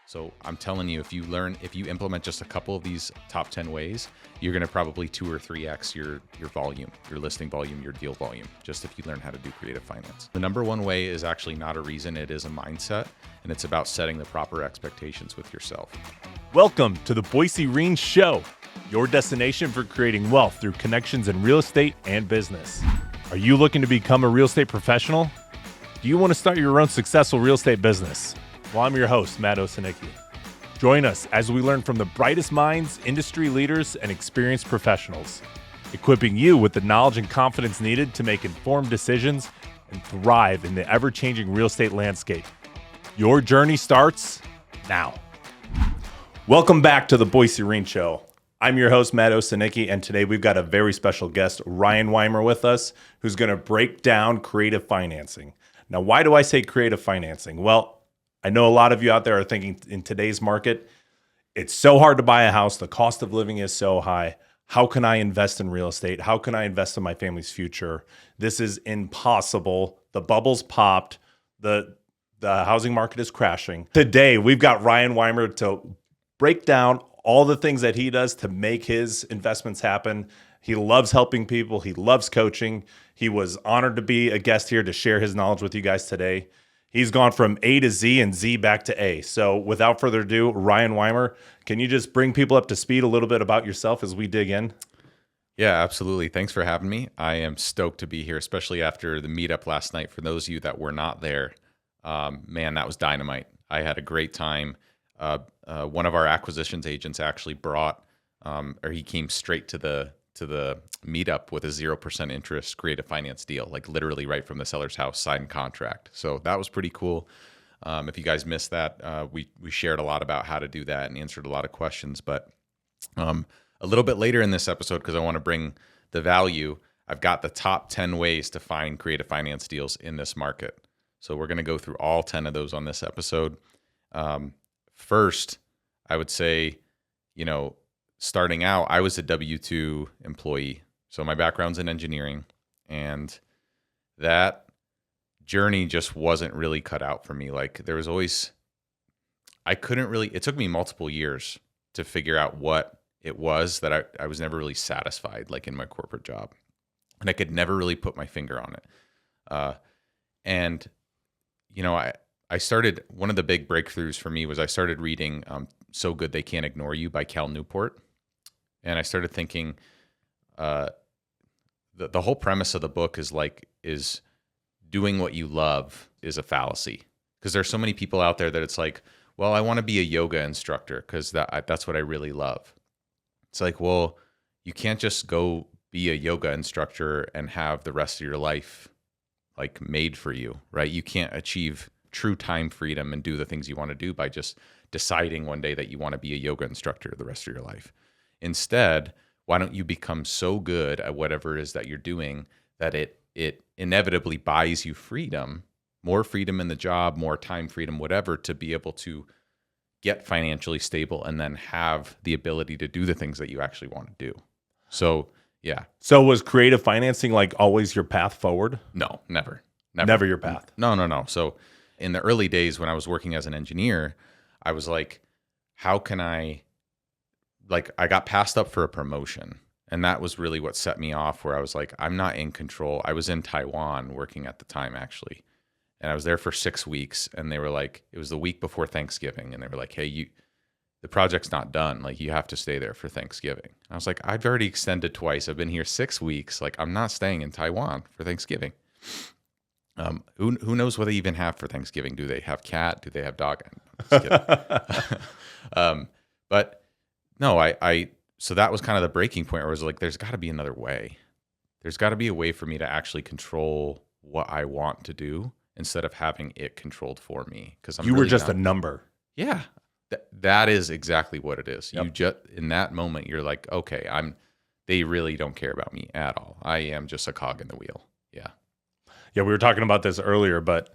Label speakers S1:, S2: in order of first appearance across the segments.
S1: So I'm telling you, if you implement just a couple of these top 10 ways, you're going to probably 2 or 3x your volume, your listing volume, your deal volume, just if you learn how to do creative finance. The number one way is actually not a reason, it is a mindset, and it's about setting the proper expectations with yourself.
S2: Welcome to the Boise REIN Show, your destination for creating wealth through connections in real estate and business. Are you looking to become a real estate professional? Do you want to start your own successful real estate business? Well, I'm your host, Matt Osanicki. Join us as we learn from the brightest minds, industry leaders, and experienced professionals, equipping you with the knowledge and confidence needed to make informed decisions and thrive in the ever-changing real estate landscape. Your journey starts now. Welcome back to the Boise REIN Show. I'm your host, Matt Osanicki, and today we've got a very special guest, Ryan Weimer, with us, who's going to break down creative financing. Now, why do I say creative financing? Well, I know a lot of you out there are thinking in today's market, it's so hard to buy a house. The cost of living is so high. How can I invest in real estate? How can I invest in my family's future? This is impossible. The bubble's popped. The housing market is crashing. Today, we've got Ryan Weimer to break down all the things that he does to make his investments happen. He loves helping people. He loves coaching. He was honored to be a guest here to share his knowledge with you guys today. He's gone from A to Z and Z back to A. So without further ado, Ryan Weimer, can you just bring people up to speed a little bit about yourself as we dig in?
S1: Yeah, absolutely. Thanks for having me. I am stoked to be here, especially after the meetup last night. For those of you that were not there, man, that was dynamite. I had a great time. One of our acquisitions agents actually brought, or he came straight to the meetup with a 0% interest creative finance deal, like literally right from the seller's house, signed contract. So that was pretty cool. If you guys missed that, we shared a lot about how to do that and answered a lot of questions. But a little bit later in this episode, because I want to bring the value, I've got the top 10 ways to find creative finance deals in this market. So we're going to go through all 10 of those on this episode. First, I would say, starting out, I was a W-2 employee. So my background's in engineering, and that journey just wasn't really cut out for me. Like there was always, it took me multiple years to figure out what it was that I was never really satisfied, like in my corporate job. And I could never really put my finger on it. I started, one of the big breakthroughs for me was I started reading So Good They Can't Ignore You by Cal Newport. And I started thinking, the whole premise of the book is doing what you love is a fallacy. Because there's so many people out there that it's like, well, I want to be a yoga instructor because that's what I really love. It's like, well, you can't just go be a yoga instructor and have the rest of your life like made for you, right? You can't achieve true time freedom and do the things you want to do by just deciding one day that you want to be a yoga instructor the rest of your life. Instead, why don't you become so good at whatever it is that you're doing that it inevitably buys you freedom, more freedom in the job, more time freedom, whatever, to be able to get financially stable and then have the ability to do the things that you actually want to do. So, yeah.
S2: So was creative financing like always your path forward?
S1: No, never.
S2: Never your path?
S1: No. So in the early days when I was working as an engineer, I was like, how can I got passed up for a promotion. And that was really what set me off, where I was like, I'm not in control. I was in Taiwan working at the time, actually. And I was there for 6 weeks. And they were like, it was the week before Thanksgiving. And they were like, hey, the project's not done. Like, you have to stay there for Thanksgiving. And I was like, I've already extended twice. I've been here 6 weeks. Like, I'm not staying in Taiwan for Thanksgiving. Who knows what they even have for Thanksgiving? Do they have cat? Do they have dog? I'm just kidding. But no, so that was kind of the breaking point where I was like, there's got to be another way. There's got to be a way for me to actually control what I want to do instead of having it controlled for me. Because
S2: you were just a number.
S1: Yeah, that is exactly what it is.
S2: Yep.
S1: You just, in that moment, you're like, okay, they really don't care about me at all. I am just a cog in the wheel. Yeah.
S2: Yeah, we were talking about this earlier, but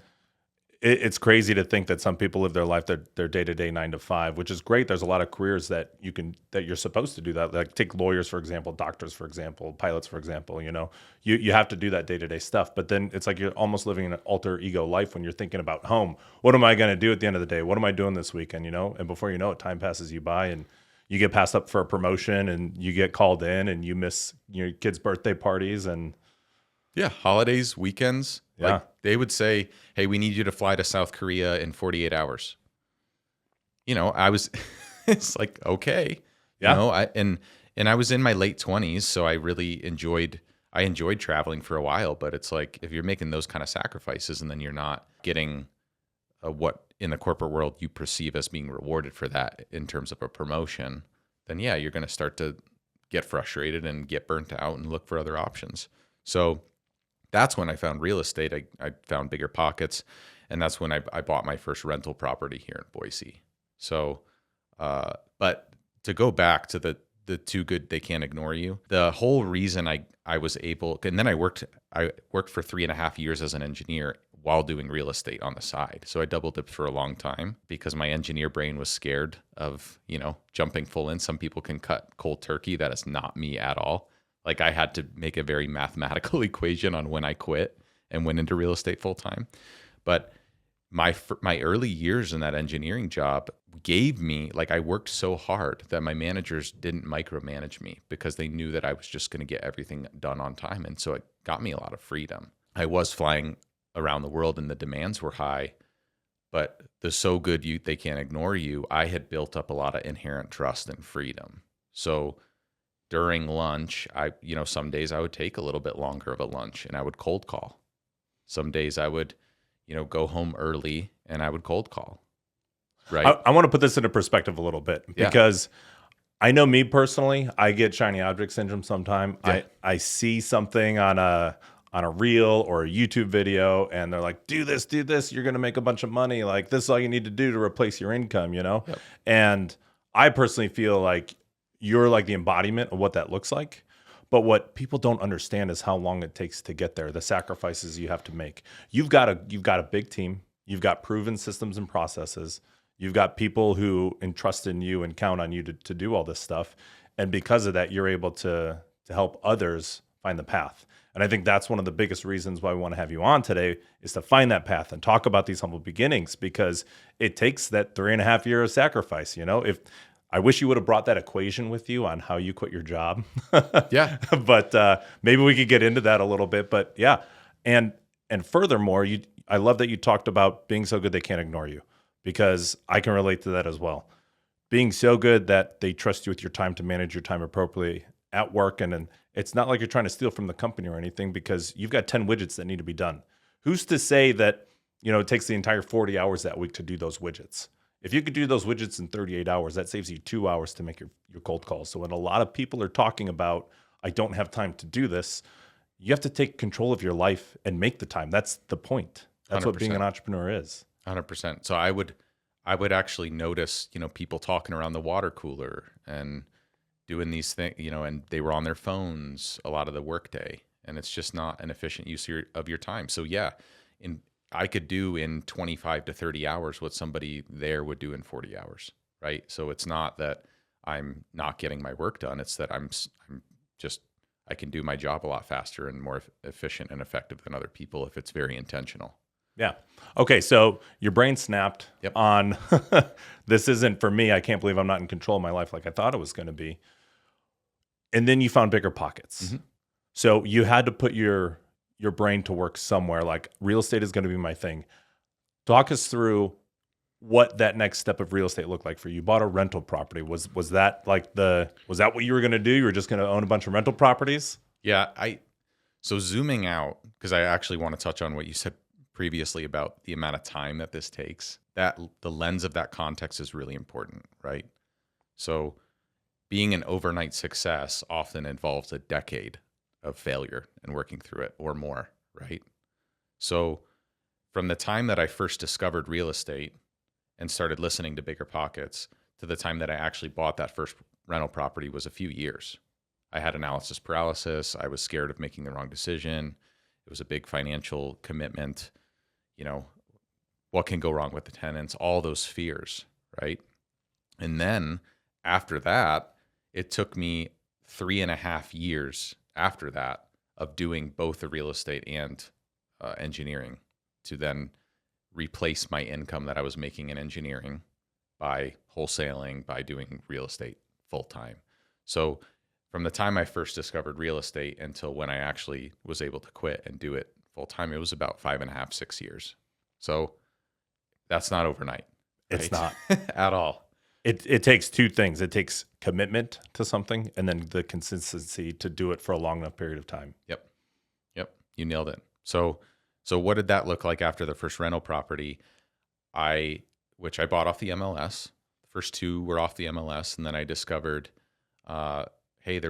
S2: it's crazy to think that some people live their life, their day-to-day 9 to 5, which is great. There's a lot of careers that you're supposed to do that. Like take lawyers, for example, doctors, for example, pilots, for example, you have to do that day-to-day stuff. But then it's like you're almost living an alter ego life when you're thinking about home. What am I going to do at the end of the day? What am I doing this weekend? And before you know it, time passes you by and you get passed up for a promotion and you get called in and you miss your kids' birthday parties and
S1: Yeah, holidays, weekends.
S2: Yeah.
S1: Like they would say, "Hey, we need you to fly to South Korea in 48 hours." I was it's like, "Okay."
S2: Yeah.
S1: And I was in my late 20s, so I enjoyed traveling for a while, but it's like if you're making those kind of sacrifices and then you're not getting what in the corporate world you perceive as being rewarded for that in terms of a promotion, then yeah, you're going to start to get frustrated and get burnt out and look for other options. So that's when I found real estate. I found bigger pockets, and that's when I bought my first rental property here in Boise. So, but to go back to the too good they can't ignore you. The whole reason I was able, and then I worked for 3.5 years as an engineer while doing real estate on the side. So I double dipped for a long time because my engineer brain was scared of jumping full in. Some people can cut cold turkey. That is not me at all. Like I had to make a very mathematical equation on when I quit and went into real estate full time. But my early years in that engineering job gave me, like I worked so hard that my managers didn't micromanage me because they knew that I was just going to get everything done on time. And so it got me a lot of freedom. I was flying around the world and the demands were high, but the so good they can't ignore you, I had built up a lot of inherent trust and freedom. So during lunch, some days I would take a little bit longer of a lunch and I would cold call. Some days I would, go home early and I would cold call. Right.
S2: I want to put this into perspective a little bit because I know me personally, I get shiny object syndrome sometime.
S1: Yeah.
S2: I see something on a reel or a YouTube video and they're like, do this, you're going to make a bunch of money. Like this is all you need to do to replace your income,
S1: Yep.
S2: And I personally feel like you're like the embodiment of what that looks like. But what people don't understand is how long it takes to get there, the sacrifices you have to make. You've got a big team. You've got proven systems and processes. You've got people who entrust in you and count on you to do all this stuff. And because of that, you're able to help others find the path. And I think that's one of the biggest reasons why we want to have you on today is to find that path and talk about these humble beginnings, because it takes that 3.5 years of sacrifice. If I wish you would have brought that equation with you on how you quit your job.
S1: Yeah.
S2: But maybe we could get into that a little bit. But yeah. And furthermore, I love that you talked about being so good they can't ignore you, because I can relate to that as well. Being so good that they trust you with your time to manage your time appropriately at work. And it's not like you're trying to steal from the company or anything, because you've got 10 widgets that need to be done. Who's to say that, it takes the entire 40 hours that week to do those widgets? If you could do those widgets in 38 hours, that saves you 2 hours to make your cold calls. So when a lot of people are talking about, I don't have time to do this, you have to take control of your life and make the time. That's the point. That's
S1: 100%.
S2: What being an entrepreneur is.
S1: 100%. So I would actually notice, people talking around the water cooler and doing these things, and they were on their phones a lot of the workday, and it's just not an efficient use of your time. So yeah, I could do in 25 to 30 hours what somebody there would do in 40 hours, right? So it's not that I'm not getting my work done. It's that I can do my job a lot faster and more efficient and effective than other people if it's very intentional.
S2: Yeah. Okay, so your brain snapped
S1: Yep.
S2: on this isn't for me. I can't believe I'm not in control of my life like I thought it was going to be. And then you found bigger pockets.
S1: Mm-hmm.
S2: So you had to put your brain to work somewhere. Like real estate is going to be my thing. Talk us through what that next step of real estate looked like for you. You bought a rental property. Was that what you were going to do? You were just going to own a bunch of rental properties?
S1: Yeah. So zooming out, because I actually want to touch on what you said previously about the amount of time that this takes, that the lens of that context is really important, right? So being an overnight success often involves a decade of failure and working through it or more, right? So from the time that I first discovered real estate and started listening to Bigger Pockets to the time that I actually bought that first rental property was a few years. I had analysis paralysis. I was scared of making the wrong decision. It was a big financial commitment. what can go wrong with the tenants, all those fears, right? And then after that, it took me 3.5 years after that of doing both the real estate and engineering to then replace my income that I was making in engineering by wholesaling, by doing real estate full time. So from the time I first discovered real estate until when I actually was able to quit and do it full time, it was about 5.5, 6 years. So that's not overnight.
S2: It's
S1: right?
S2: not.
S1: At all.
S2: It takes two things. It takes commitment to something and then the consistency to do it for a long enough period of time.
S1: Yep. You nailed it. So what did that look like after the first rental property? Which I bought off the MLS. The first two were off the MLS, and then I discovered, hey,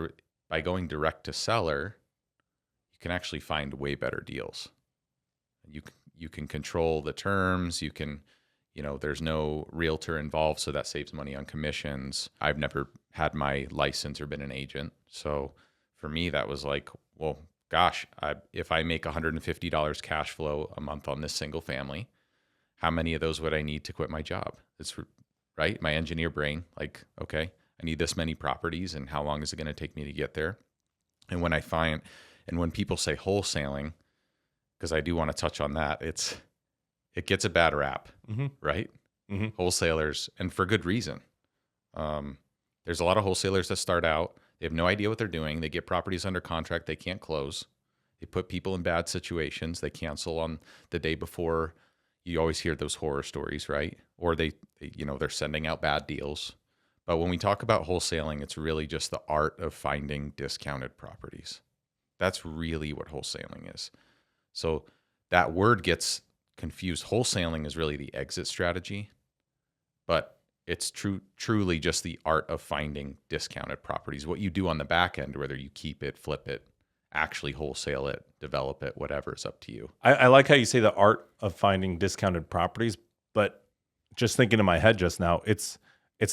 S1: by going direct to seller, you can actually find way better deals. You can control the terms. You can, there's no realtor involved, so that saves money on commissions. I've never had my license or been an agent, so for me that was like, well, gosh, if I make $150 cash flow a month on this single family, how many of those would I need to quit my job? It's right. My engineer brain, like, okay, I need this many properties, and how long is it going to take me to get there? And when people say wholesaling, because I do want to touch on that, it gets a bad rap, right? Mm-hmm. Wholesalers, and for good reason. There's a lot of wholesalers that start out, they have no idea what they're doing. They get properties under contract they can't close. They put people in bad situations. They cancel on the day before. You always hear those horror stories, right? Or they're sending out bad deals. But when we talk about wholesaling, it's really just the art of finding discounted properties. That's really what wholesaling is. So that word gets confused. Wholesaling is really the exit strategy, but it's truly just the art of finding discounted properties. What you do on the back end, whether you keep it, flip it, actually wholesale it, develop it, whatever, is up to you.
S2: I like how you say the art of finding discounted properties, but just thinking in my head just now, it's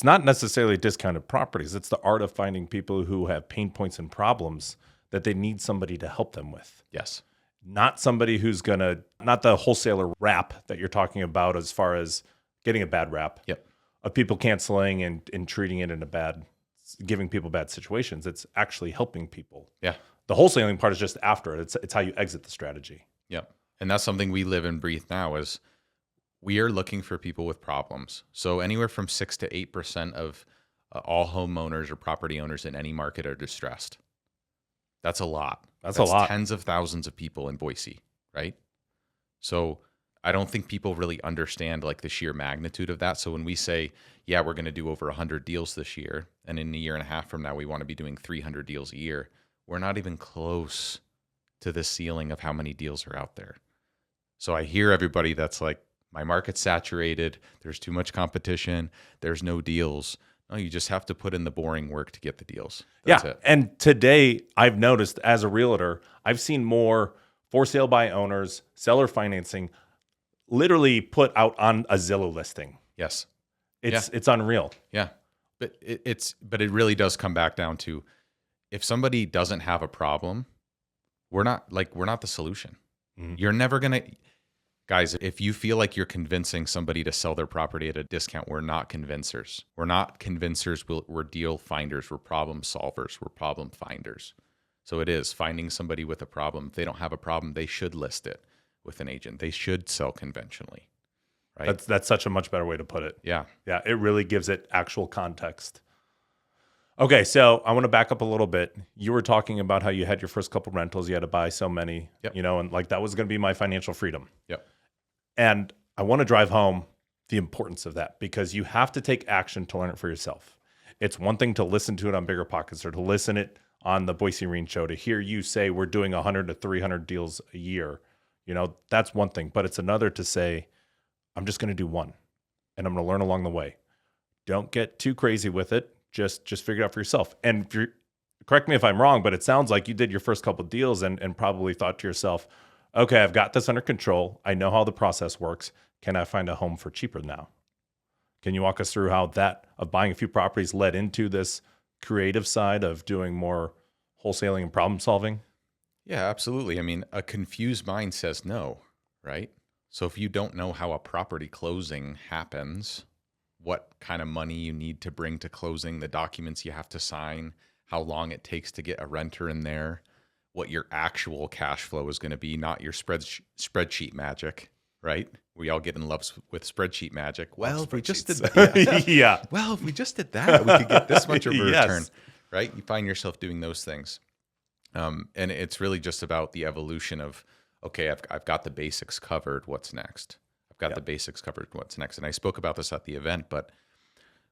S2: not necessarily discounted properties. It's the art of finding people who have pain points and problems that they need somebody to help them with.
S1: Yes.
S2: Not somebody who's not the wholesaler rap that you're talking about as far as getting a bad rap.
S1: Yep.
S2: Of people canceling and treating it giving people bad situations. It's actually helping people.
S1: Yeah.
S2: The wholesaling part is just after it. It's how you exit the strategy.
S1: Yep. And that's something we live and breathe now is we are looking for people with problems. So anywhere from 6 to 8% of all homeowners or property owners in any market are distressed. That's a lot.
S2: That's a lot.
S1: Tens of thousands of people in Boise, right? So I don't think people really understand like the sheer magnitude of that. So when we say, yeah, we're going to do over 100 deals this year, and in a year and a half from now, we want to be doing 300 deals a year, we're not even close to the ceiling of how many deals are out there. So I hear everybody that's like, my market's saturated, there's too much competition, there's no deals. No, you just have to put in the boring work to get the deals. That's it.
S2: And today I've noticed as a realtor, I've seen more for sale by owners, seller financing, literally put out on a Zillow listing.
S1: Yes.
S2: It's unreal.
S1: Yeah. But it really does come back down to if somebody doesn't have a problem, we're not the solution. Mm-hmm. You're never going to, guys, if you feel like you're convincing somebody to sell their property at a discount, we're not convincers. We're not convincers. We're deal finders. We're problem solvers. We're problem finders. So it is finding somebody with a problem. If they don't have a problem, they should list it with an agent. They should sell conventionally, right?
S2: That's such a much better way to put it.
S1: Yeah.
S2: Yeah, it really gives it actual context. Okay, so I want to back up a little bit. You were talking about how you had your first couple rentals, you had to buy so many, and like that was going to be my financial freedom.
S1: Yep.
S2: And I want to drive home the importance of that because you have to take action to learn it for yourself. It's one thing to listen to it on Bigger Pockets or to listen it on the Boise REIN show, to hear you say we're doing 100 to 300 deals a year. That's one thing, but it's another to say, I'm just going to do one and I'm going to learn along the way. Don't get too crazy with it. Just figure it out for yourself. And correct me if I'm wrong, but it sounds like you did your first couple of deals and probably thought to yourself, okay, I've got this under control. I know how the process works. Can I find a home for cheaper now? Can you walk us through how that of buying a few properties led into this creative side of doing more wholesaling and problem solving?
S1: Yeah, absolutely. I mean, a confused mind says no, right? So if you don't know how a property closing happens, what kind of money you need to bring to closing, the documents you have to sign, how long it takes to get a renter in there, what your actual cash flow is going to be, not your spreadsheet magic, right? We all get in love with spreadsheet magic. Well, if we just did that,
S2: Yeah.
S1: Well, if we just did that, we could get this much of a
S2: Yes.
S1: return, right? You find yourself doing those things. And it's really just about the evolution of, okay, I've got the basics covered. What's next? I've got the basics covered. What's next? And I spoke about this at the event, but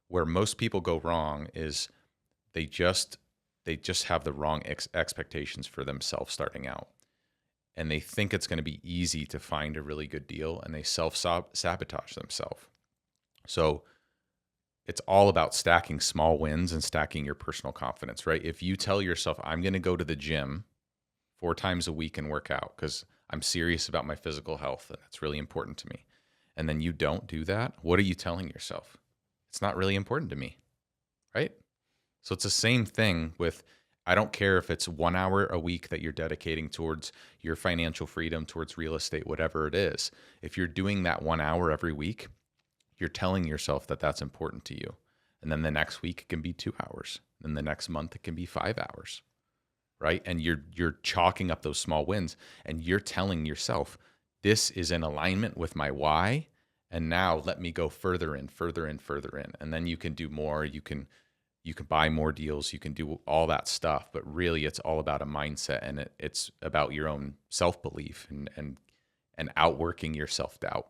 S1: where most people go wrong is they just have the wrong expectations for themselves starting out. And they think it's going to be easy to find a really good deal, and they self-sabotage themselves. So it's all about stacking small wins and stacking your personal confidence, right? If you tell yourself, I'm going to go to the gym 4 times a week and work out because I'm serious about my physical health and that's really important to me, and then you don't do that, what are you telling yourself? It's not really important to me, right? So it's the same thing with, I don't care if it's 1 hour a week that you're dedicating towards your financial freedom, towards real estate, whatever it is. If you're doing that 1 hour every week, you're telling yourself that that's important to you. And then the next week it can be 2 hours. Then the next month it can be 5 hours, right? And you're chalking up those small wins, and you're telling yourself, this is in alignment with my why. And now let me go further in, further in, further in. And then you can do more. You can buy more deals. You can do all that stuff. But really, it's all about a mindset, and it's about your own self-belief and outworking your self-doubt.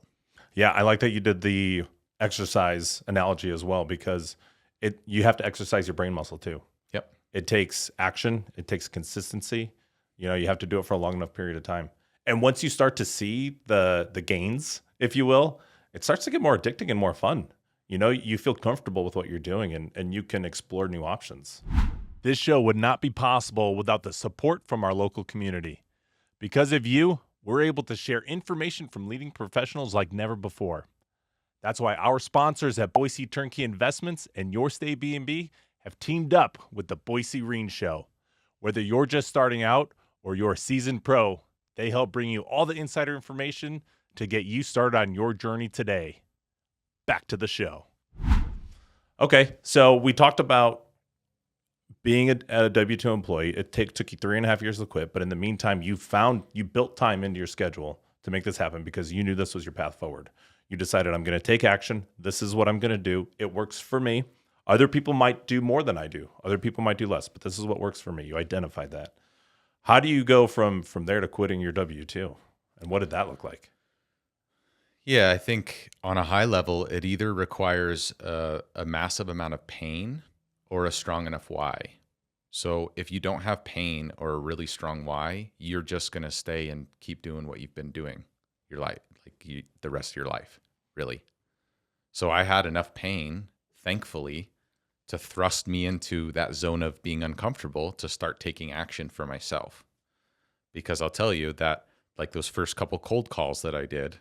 S2: Yeah, I like that you did the exercise analogy as well, because you have to exercise your brain muscle too.
S1: Yep.
S2: It takes action. It takes consistency. You have to do it for a long enough period of time. And once you start to see the gains, if you will, it starts to get more addicting and more fun. You feel comfortable with what you're doing, and you can explore new options. This show would not be possible without the support from our local community. Because of you, we're able to share information from leading professionals like never before. That's why our sponsors at Boise Turnkey Investments and Your Stay B&B have teamed up with the Boise REIN Show. Whether you're just starting out or you're a seasoned pro, they help bring you all the insider information to get you started on your journey today. Back to the show. Okay, so we talked about being a W-2 employee. It took you 3.5 years to quit, but in the meantime, you built time into your schedule to make this happen because you knew this was your path forward. You decided, I'm going to take action. This is what I'm going to do. It works for me. Other people might do more than I do. Other people might do less, but this is what works for me. You identified that. How do you go from there to quitting your W-2? And what did that look like?
S1: Yeah, I think on a high level, it either requires a massive amount of pain or a strong enough why. So if you don't have pain or a really strong why, you're just going to stay and keep doing what you've been doing your life, the rest of your life, really. So I had enough pain, thankfully, to thrust me into that zone of being uncomfortable to start taking action for myself. Because I'll tell you that, like those first couple cold calls that I did,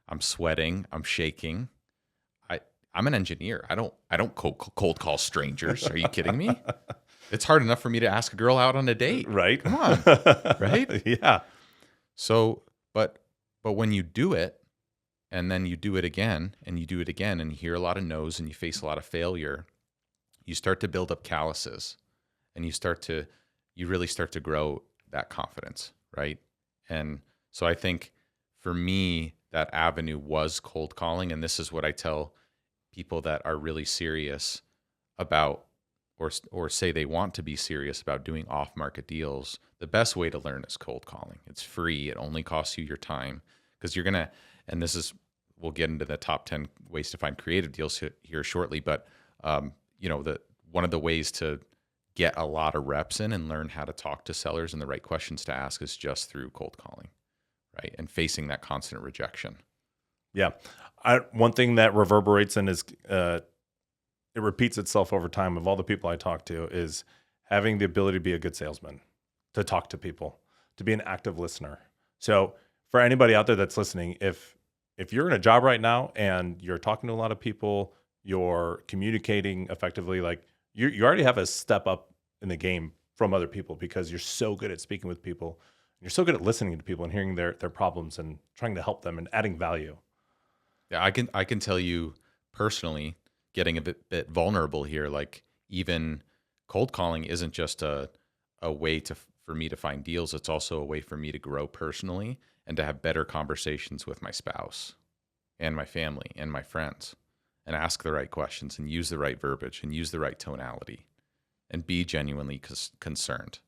S1: I'm sweating, I'm shaking. I'm an engineer. I don't cold call strangers. Are you kidding me? It's hard enough for me to ask a girl out on a date.
S2: Right.
S1: Come on. Right?
S2: Yeah.
S1: So, but when you do it, and then you do it again, and you do it again, and you hear a lot of no's, and you face a lot of failure, you start to build up calluses, and you really start to grow that confidence, right? And so I think for me, that avenue was cold calling, and this is what I tell people that are really serious about, or say they want to be serious about doing off-market deals. The best way to learn is cold calling. It's free. It only costs you your time, because you're gonna. And we'll get into the top 10 ways to find creative deals here shortly. But one of the ways to get a lot of reps in and learn how to talk to sellers and the right questions to ask is just through cold calling, right? And facing that constant rejection.
S2: Yeah. One thing that reverberates and it repeats itself over time of all the people I talk to is having the ability to be a good salesman, to talk to people, to be an active listener. So for anybody out there that's listening, if you're in a job right now and you're talking to a lot of people, you're communicating effectively, like you already have a step up in the game from other people because you're so good at speaking with people. You're so good at listening to people and hearing their problems and trying to help them and adding value.
S1: Yeah, I can tell you personally, getting a bit vulnerable here. Like even cold calling isn't just a way for me to find deals. It's also a way for me to grow personally and to have better conversations with my spouse and my family and my friends, and ask the right questions and use the right verbiage and use the right tonality and be genuinely concerned.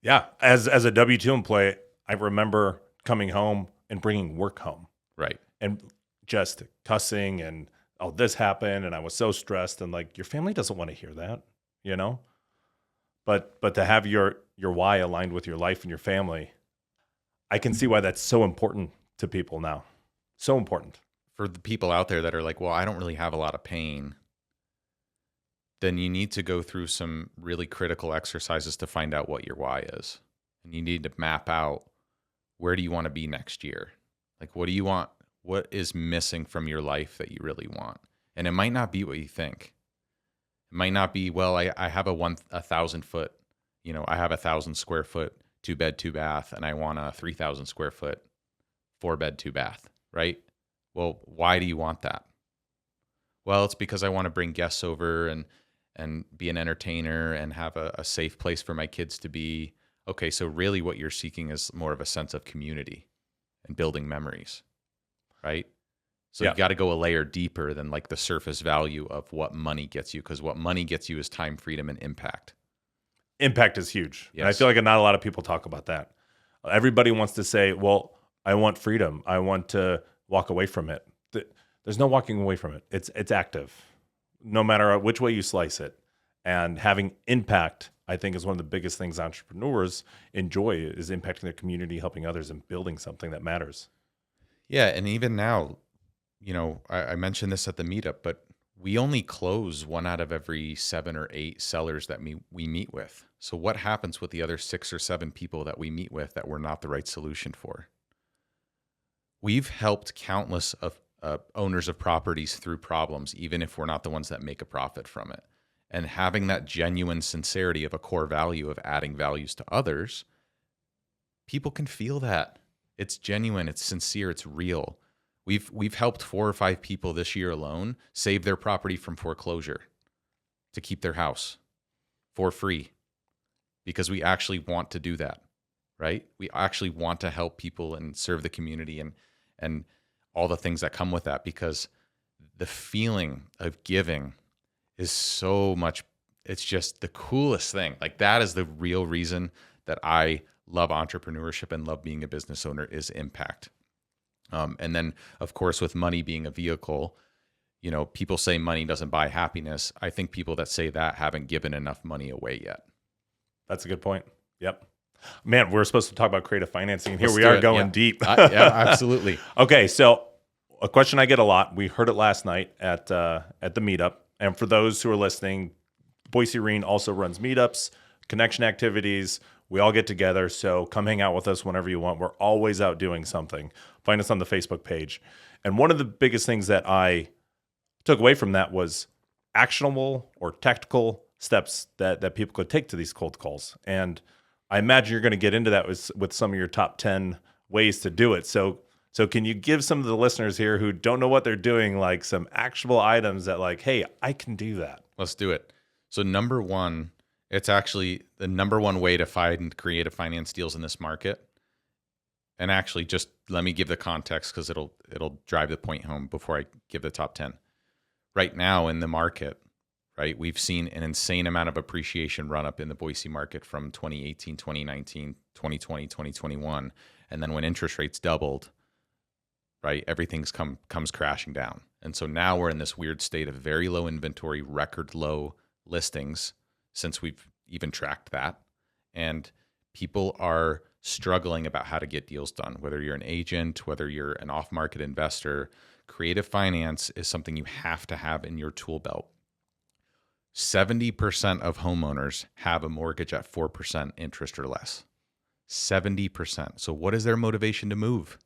S2: Yeah, as a W-2 employee, I remember coming home and bringing work home
S1: Right.
S2: and just cussing and, oh, this happened and I was so stressed, and like your family doesn't want to hear that, you know? But to have your why aligned with your life and your family, I can see why that's so important to people now. So important.
S1: For the people out there that are like, well, I don't really have a lot of pain, then you need to go through some really critical exercises to find out what your why is. And you need to map out, where do you want to be next year? Like, what do you want? What is missing from your life that you really want? And it might not be what you think. It might not be, well, I have a 1,000 foot, I have 1,000 square foot, 2 bed, 2 bath, and I want a 3,000 square foot, 4 bed, 2 bath, right? Well, why do you want that? Well, it's because I want to bring guests over and be an entertainer and have a safe place for my kids to be. Okay, so really what you're seeking is more of a sense of community and building memories, right? So
S2: Yeah.
S1: you got to go a layer deeper than like the surface value of what money gets you, because what money gets you is time, freedom, and impact.
S2: Impact is huge. And I
S1: Yes.
S2: feel like not a lot of people talk about that. Everybody wants to say, well, I want freedom. I want to walk away from it. There's no walking away from it. It's active, no matter which way you slice it. And having impact, I think, is one of the biggest things entrepreneurs enjoy, is impacting their community, helping others, and building something that matters.
S1: Yeah, and even now, I mentioned this at the meetup, but we only close 1 out of every 7 or 8 sellers that we meet with. So what happens with the other 6 or 7 people that we meet with that we're not the right solution for? We've helped countless of owners of properties through problems, even if we're not the ones that make a profit from it. And having that genuine sincerity of a core value of adding values to others, people can feel that. It's genuine, it's sincere, it's real. We've helped 4 or 5 people this year alone save their property from foreclosure to keep their house for free, because we actually want to do that, right? We actually want to help people and serve the community and all the things that come with that, because the feeling of giving is so much, it's just the coolest thing. Like that is the real reason that I love entrepreneurship and love being a business owner, is impact. And then of course, with money being a vehicle, people say money doesn't buy happiness. I think people that say that haven't given enough money away yet.
S2: That's a good point. Yep. Man, we're supposed to talk about creative financing, and here
S1: Let's
S2: we
S1: do
S2: are
S1: it.
S2: going
S1: Yeah.
S2: deep.
S1: Yeah, absolutely.
S2: Okay, so a question I get a lot. We heard it last night at the meetup, and for those who are listening, Boise REIN also runs meetups, connection activities. We all get together, so come hang out with us whenever you want. We're always out doing something. Find us on the Facebook page. And one of the biggest things that I took away from that was actionable or tactical steps that people could take to these cold calls. And I imagine you're going to get into that with some of your top 10 ways to do it. So can you give some of the listeners here who don't know what they're doing, like some actionable items that like, hey, I can do that?
S1: Let's do it. So number one, it's actually the number one way to find creative finance deals in this market. And actually, just let me give the context, because it'll drive the point home before I give the top 10. Right now in the market, right, we've seen an insane amount of appreciation run up in the Boise market from 2018, 2019, 2020, 2021. And then when interest rates doubled, right, everything's comes crashing down. And so now we're in this weird state of very low inventory, record low listings since we've even tracked that. And people are struggling about how to get deals done, whether you're an agent, whether you're an off-market investor. Creative finance is something you have to have in your tool belt. 70% of homeowners have a mortgage at 4% interest or less. 70%. So what is their motivation to move?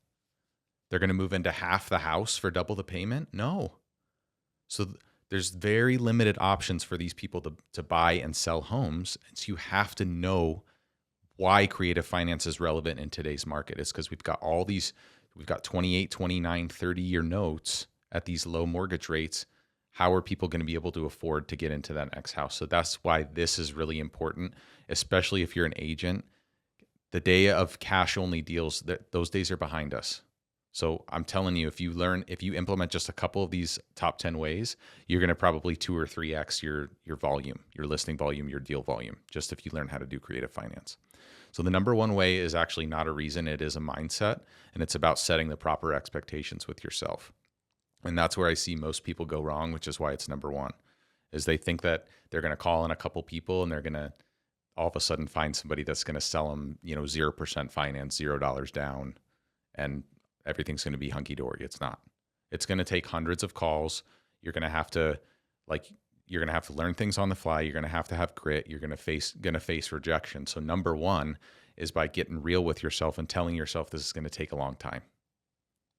S1: They're going to move into half the house for double the payment? No. So there's very limited options for these people to buy and sell homes. And so you have to know why creative finance is relevant in today's market is because we've got 28, 29, 30-year notes at these low mortgage rates. How are people going to be able to afford to get into that next house? So that's why this is really important, especially if you're an agent. The day of cash only deals, those days are behind us. So I'm telling you, if you implement just a couple of these top 10 ways, you're going to probably 2 or 3x your volume, your listing volume, your deal volume, just if you learn how to do creative finance. So the number one way is actually not a reason, it is a mindset, and it's about setting the proper expectations with yourself. And that's where I see most people go wrong, which is why it's number one, is they think that they're going to call in a couple people and they're going to all of a sudden find somebody that's going to sell them, 0% finance, $0 down, and everything's going to be hunky-dory. It's not. It's going to take hundreds of calls. You're going to have to learn things on the fly. You're going to have grit. You're going to face rejection. So number one is by getting real with yourself and telling yourself this is going to take a long time.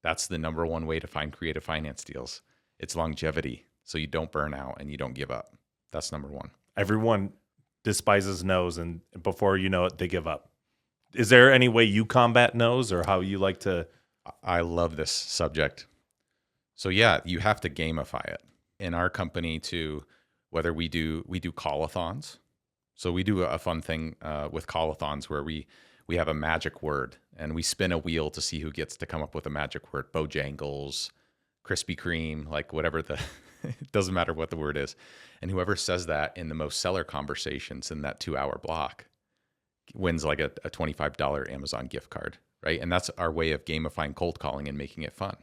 S1: That's the number one way to find creative finance deals. It's longevity, so you don't burn out and you don't give up. That's number one.
S2: Everyone despises no's, and before you know it, they give up. Is there any way you combat no's, or how you like to?
S1: I love this subject. So yeah, you have to gamify it. In our company too, whether we do call-a-thons. So we do a fun thing with call-a-thons where we have a magic word and we spin a wheel to see who gets to come up with a magic word. Bojangles, Krispy Kreme, like whatever it doesn't matter what the word is. And whoever says that in the most seller conversations in that 2-hour block wins like a $25 Amazon gift card, right? And that's our way of gamifying cold calling and making it fun.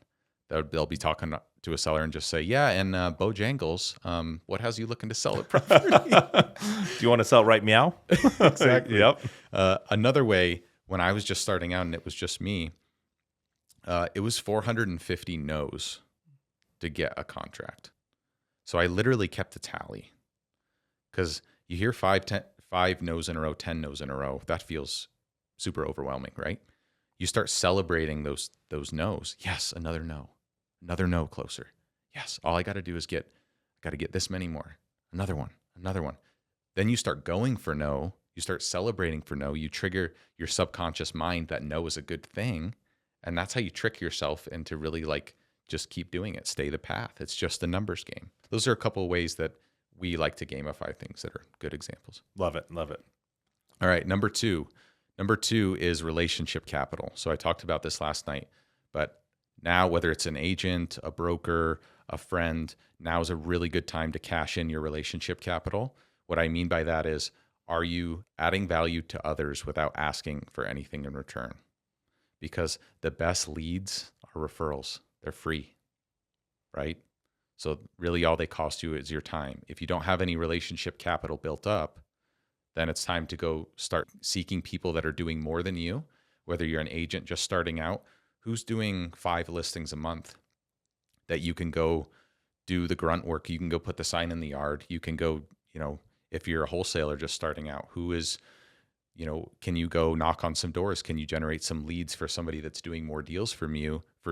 S1: They'll be talking to a seller and just say, yeah, and Bojangles, what has you looking to sell it property?
S2: Do you want to sell right meow?
S1: Exactly.
S2: Yep.
S1: Another way, when I was just starting out and it was just me, it was 450 no's to get a contract. So I literally kept a tally, because you hear 5 no's in a row, 10 no's in a row. That feels super overwhelming, right? You start celebrating those no's. Yes, another no closer. Yes, all I got to do is get this many more. Another one. Then you start going for no. You start celebrating for no. You trigger your subconscious mind that no is a good thing. And that's how you trick yourself into really just keep doing it. Stay the path. It's just a numbers game. Those are a couple of ways that we like to gamify things that are good examples.
S2: Love it.
S1: All right, number two. Number two is relationship capital. So I talked about this last night, but now whether it's an agent, a broker, a friend, now is a really good time to cash in your relationship capital. What I mean by that is, are you adding value to others without asking for anything in return? Because the best leads are referrals. They're free, right? So really all they cost you is your time. If you don't have any relationship capital built up, then it's time to go start seeking people that are doing more than you, whether you're an agent just starting out, who's doing 5 listings a month that you can go do the grunt work. You can go put the sign in the yard. You can go, if you're a wholesaler just starting out, who is, can you go knock on some doors? Can you generate some leads for somebody that's doing more deals for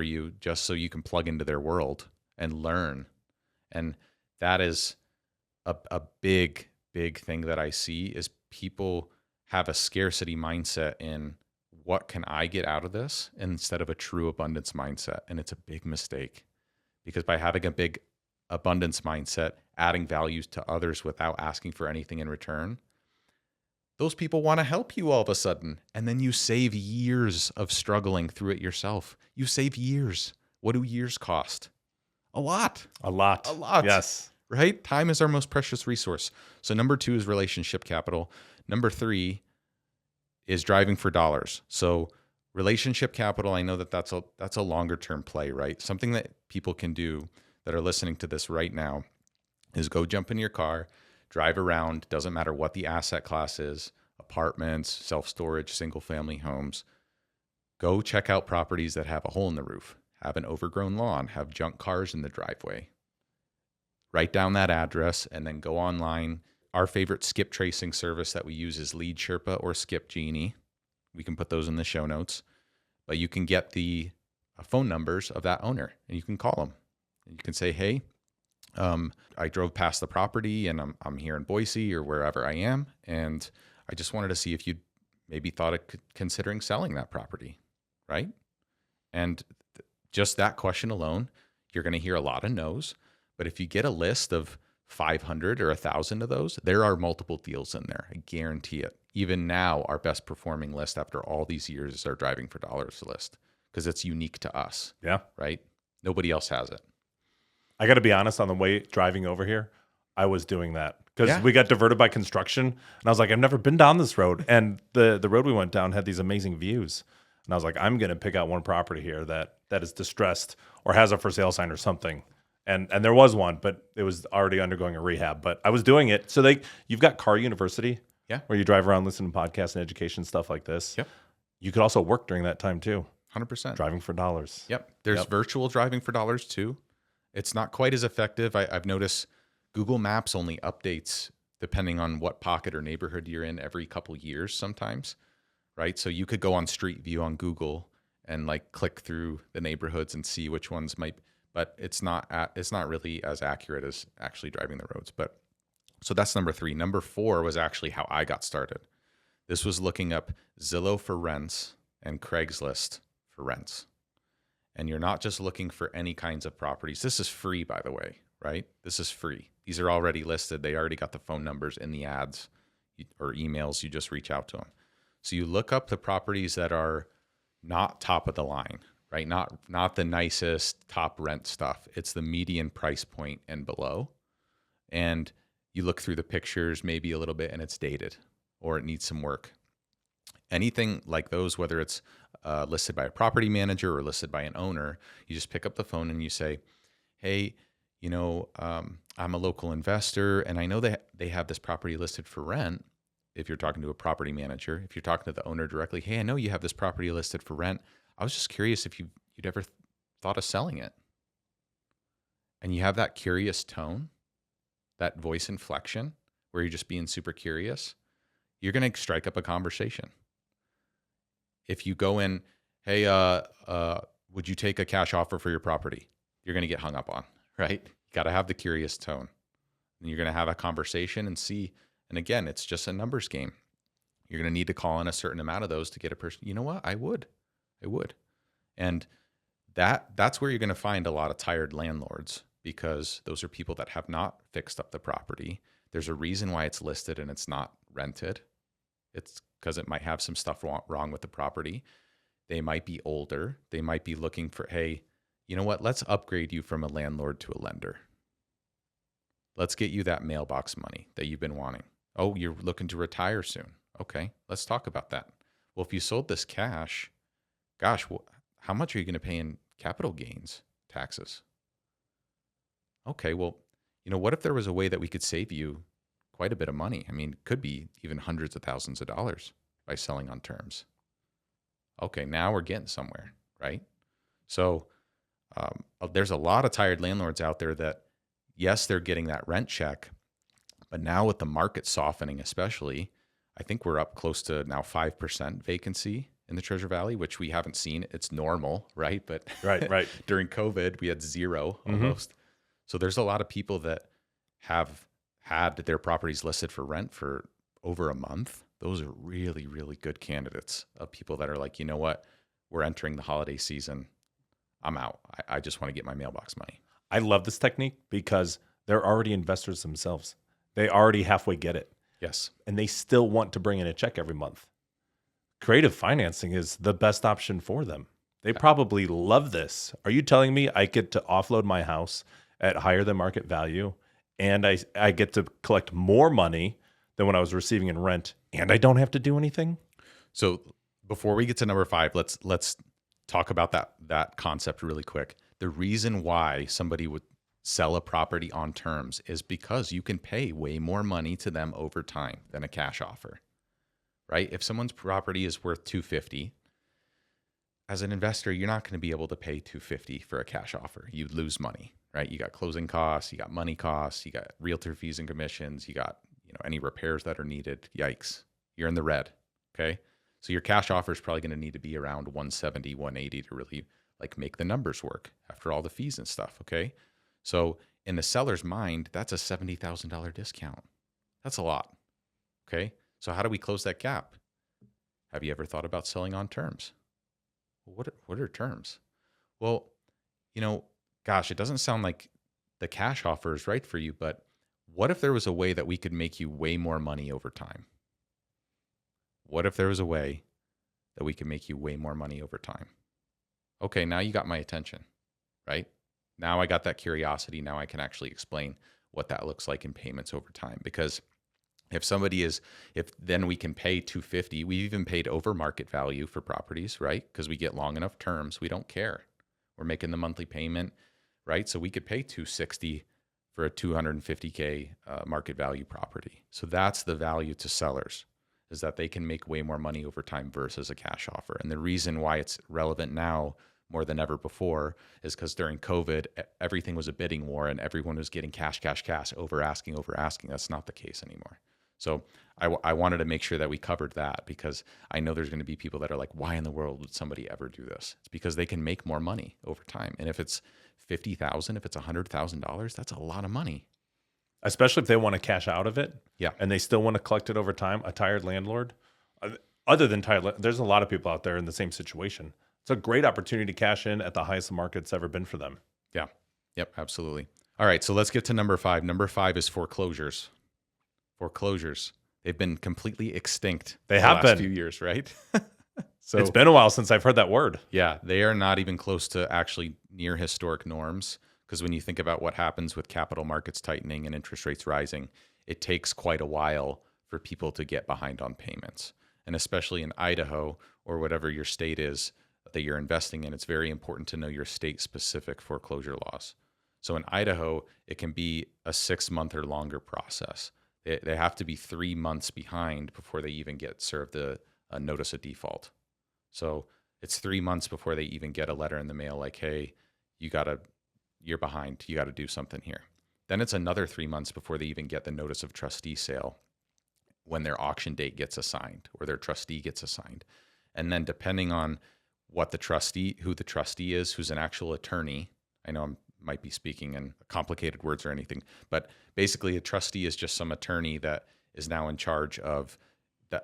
S1: you just so you can plug into their world and learn? And that is a big thing that I see is people have a scarcity mindset in what can I get out of this instead of a true abundance mindset. And it's a big mistake, because by having a big abundance mindset, adding values to others without asking for anything in return, those people want to help you all of a sudden. And then you save years of struggling through it yourself. You save years. What do years cost? A lot.
S2: Yes.
S1: Right? Time is our most precious resource. So number 2 is relationship capital. Number 3 is driving for dollars. So relationship capital, I know that's a longer term play, right? Something that people can do that are listening to this right now is go jump in your car, drive around, doesn't matter what the asset class is, apartments, self-storage, single-family homes. Go check out properties that have a hole in the roof, have an overgrown lawn, have junk cars in the driveway. Write down that address and then go online. Our favorite skip tracing service that we use is Lead Sherpa or Skip Genie. We can put those in the show notes. But you can get the phone numbers of that owner and you can call them. And you can say, hey, I drove past the property and I'm here in Boise or wherever I am. And I just wanted to see if you'd maybe thought of considering selling that property, right? And just that question alone, you're going to hear a lot of no's. But if you get a list of 500 or 1,000 of those, there are multiple deals in there. I guarantee it. Even now, our best performing list after all these years is our Driving for Dollars list because it's unique to us.
S2: Yeah.
S1: Right? Nobody else has it.
S2: I got to be honest, on the way driving over here, I was doing that because
S1: Yeah.
S2: we got diverted by construction. And I was like, I've never been down this road. And the road we went down had these amazing views. And I was like, I'm going to pick out one property here that is distressed or has a for sale sign or something. And there was one, but it was already undergoing a rehab. But I was doing it. So you've got Car University,
S1: Yeah.
S2: where you drive around listening to podcasts and education, stuff like this.
S1: Yep.
S2: You could also work during that time too.
S1: 100%.
S2: Driving for dollars.
S1: Yep. There's
S2: Yep.
S1: virtual Driving for Dollars too. It's not quite as effective. I've noticed Google Maps only updates depending on what pocket or neighborhood you're in every couple years sometimes, right? So you could go on Street View on Google and like click through the neighborhoods and see which ones might, but it's not really as accurate as actually driving the roads. But so that's number 3. Number 4 was actually how I got started. This was looking up Zillow for rents and Craigslist for rents. And you're not just looking for any kinds of properties. This is free, by the way, right? This is free. These are already listed. They already got the phone numbers in the ads or emails. You just reach out to them. So you look up the properties that are not top of the line, right? Not the nicest top rent stuff. It's the median price point and below. And you look through the pictures maybe a little bit and it's dated or it needs some work. Anything like those, whether it's listed by a property manager or listed by an owner, you just pick up the phone and you say, hey, I'm a local investor and I know they have this property listed for rent. If you're talking to a property manager, if you're talking to the owner directly, hey, I know you have this property listed for rent. I was just curious if you'd ever thought of selling it. And you have that curious tone, that voice inflection where you're just being super curious, you're going to strike up a conversation. If you go in, hey, would you take a cash offer for your property? You're going to get hung up on, right? You got to have the curious tone. And you're going to have a conversation and see. And again, it's just a numbers game. You're going to need to call in a certain amount of those to get a person. You know what? I would. And that's where you're going to find a lot of tired landlords because those are people that have not fixed up the property. There's a reason why it's listed and it's not rented. It's because it might have some stuff wrong with the property. They might be older. They might be looking for, hey, you know what? Let's upgrade you from a landlord to a lender. Let's get you that mailbox money that you've been wanting. Oh, you're looking to retire soon. Okay, let's talk about that. Well, if you sold this cash, gosh, how much are you going to pay in capital gains taxes? Okay, well, what if there was a way that we could save you quite a bit of money? I mean, it could be even hundreds of thousands of dollars by selling on terms. Okay, now we're getting somewhere, right? So there's a lot of tired landlords out there that, yes, they're getting that rent check, but now with the market softening especially, I think we're up close to now 5% vacancy in the Treasure Valley, which we haven't seen. It's normal, right? But
S2: Right.
S1: during COVID, we had 0 almost. So there's a lot of people that have had their properties listed for rent for over a month. Those are really, really good candidates of people that are like, you know what? We're entering the holiday season. I'm out. I just want to get my mailbox money.
S2: I love this technique because they're already investors themselves. They already halfway get it.
S1: Yes.
S2: And they still want to bring in a check every month. Creative financing is the best option for them. They probably love this. Are you telling me I get to offload my house at higher than market value and I get to collect more money than what I was receiving in rent and I don't have to do anything?
S1: So before we get to number 5, let's talk about that concept really quick. The reason why somebody would sell a property on terms is because you can pay way more money to them over time than a cash offer, right? If someone's property is worth $250, as an investor, you're not going to be able to pay $250 for a cash offer. You lose money, right? You got closing costs, you got money costs, you got realtor fees and commissions, you got any repairs that are needed. Yikes, you're in the red. Okay, so your cash offer is probably going to need to be around 170, 180 to really make the numbers work after all the fees and stuff. Okay, so in the seller's mind, that's a $70,000 discount. That's a lot. Okay, so how do we close that gap? Have you ever thought about selling on terms? Well, what are terms? Well, gosh, it doesn't sound like the cash offer is right for you, but what if there was a way that we could make you way more money over time? What if there was a way that we could make you way more money over time? Okay, now you got my attention, right? Now I got that curiosity. Now I can actually explain what that looks like in payments over time. Because if then we can pay 250. We've even paid over market value for properties, right? Because we get long enough terms. We don't care. We're making the monthly payment, right? So we could pay 260 for a 250K market value property. So that's the value to sellers, is that they can make way more money over time versus a cash offer. And the reason why it's relevant now more than ever before is because during COVID, everything was a bidding war and everyone was getting cash, over asking. That's not the case anymore. So I wanted to make sure that we covered that, because I know there's going to be people that are like, why in the world would somebody ever do this? It's because they can make more money over time. And if it's $50,000, if it's $100,000, that's a lot of money.
S2: Especially if they want to cash out of it.
S1: Yeah.
S2: And they still want to collect it over time. A tired landlord, other than tired, there's a lot of people out there in the same situation. It's a great opportunity to cash in at the highest the market's ever been for them.
S1: Yeah. Yep. Absolutely. All right. So let's get to number 5. Number 5 is foreclosures. Foreclosures. They've been completely extinct.
S2: They
S1: the
S2: have
S1: last
S2: been.
S1: few years, right? So
S2: it's been a while since I've heard that word.
S1: Yeah, they are not even close to actually near historic norms. Because when you think about what happens with capital markets tightening and interest rates rising, it takes quite a while for people to get behind on payments. And especially in Idaho or whatever your state is that you're investing in, it's very important to know your state-specific foreclosure laws. So in Idaho, it can be a 6-month or longer process. They have to be 3 months behind before they even get served a notice of default. So it's 3 months before they even get a letter in the mail like, hey, you're behind. You got to do something here. Then it's another 3 months before they even get the notice of trustee sale, when their auction date gets assigned or their trustee gets assigned. And then depending on who the trustee is, who's an actual attorney. I know I might be speaking in complicated words or anything, but basically a trustee is just some attorney that is now in charge of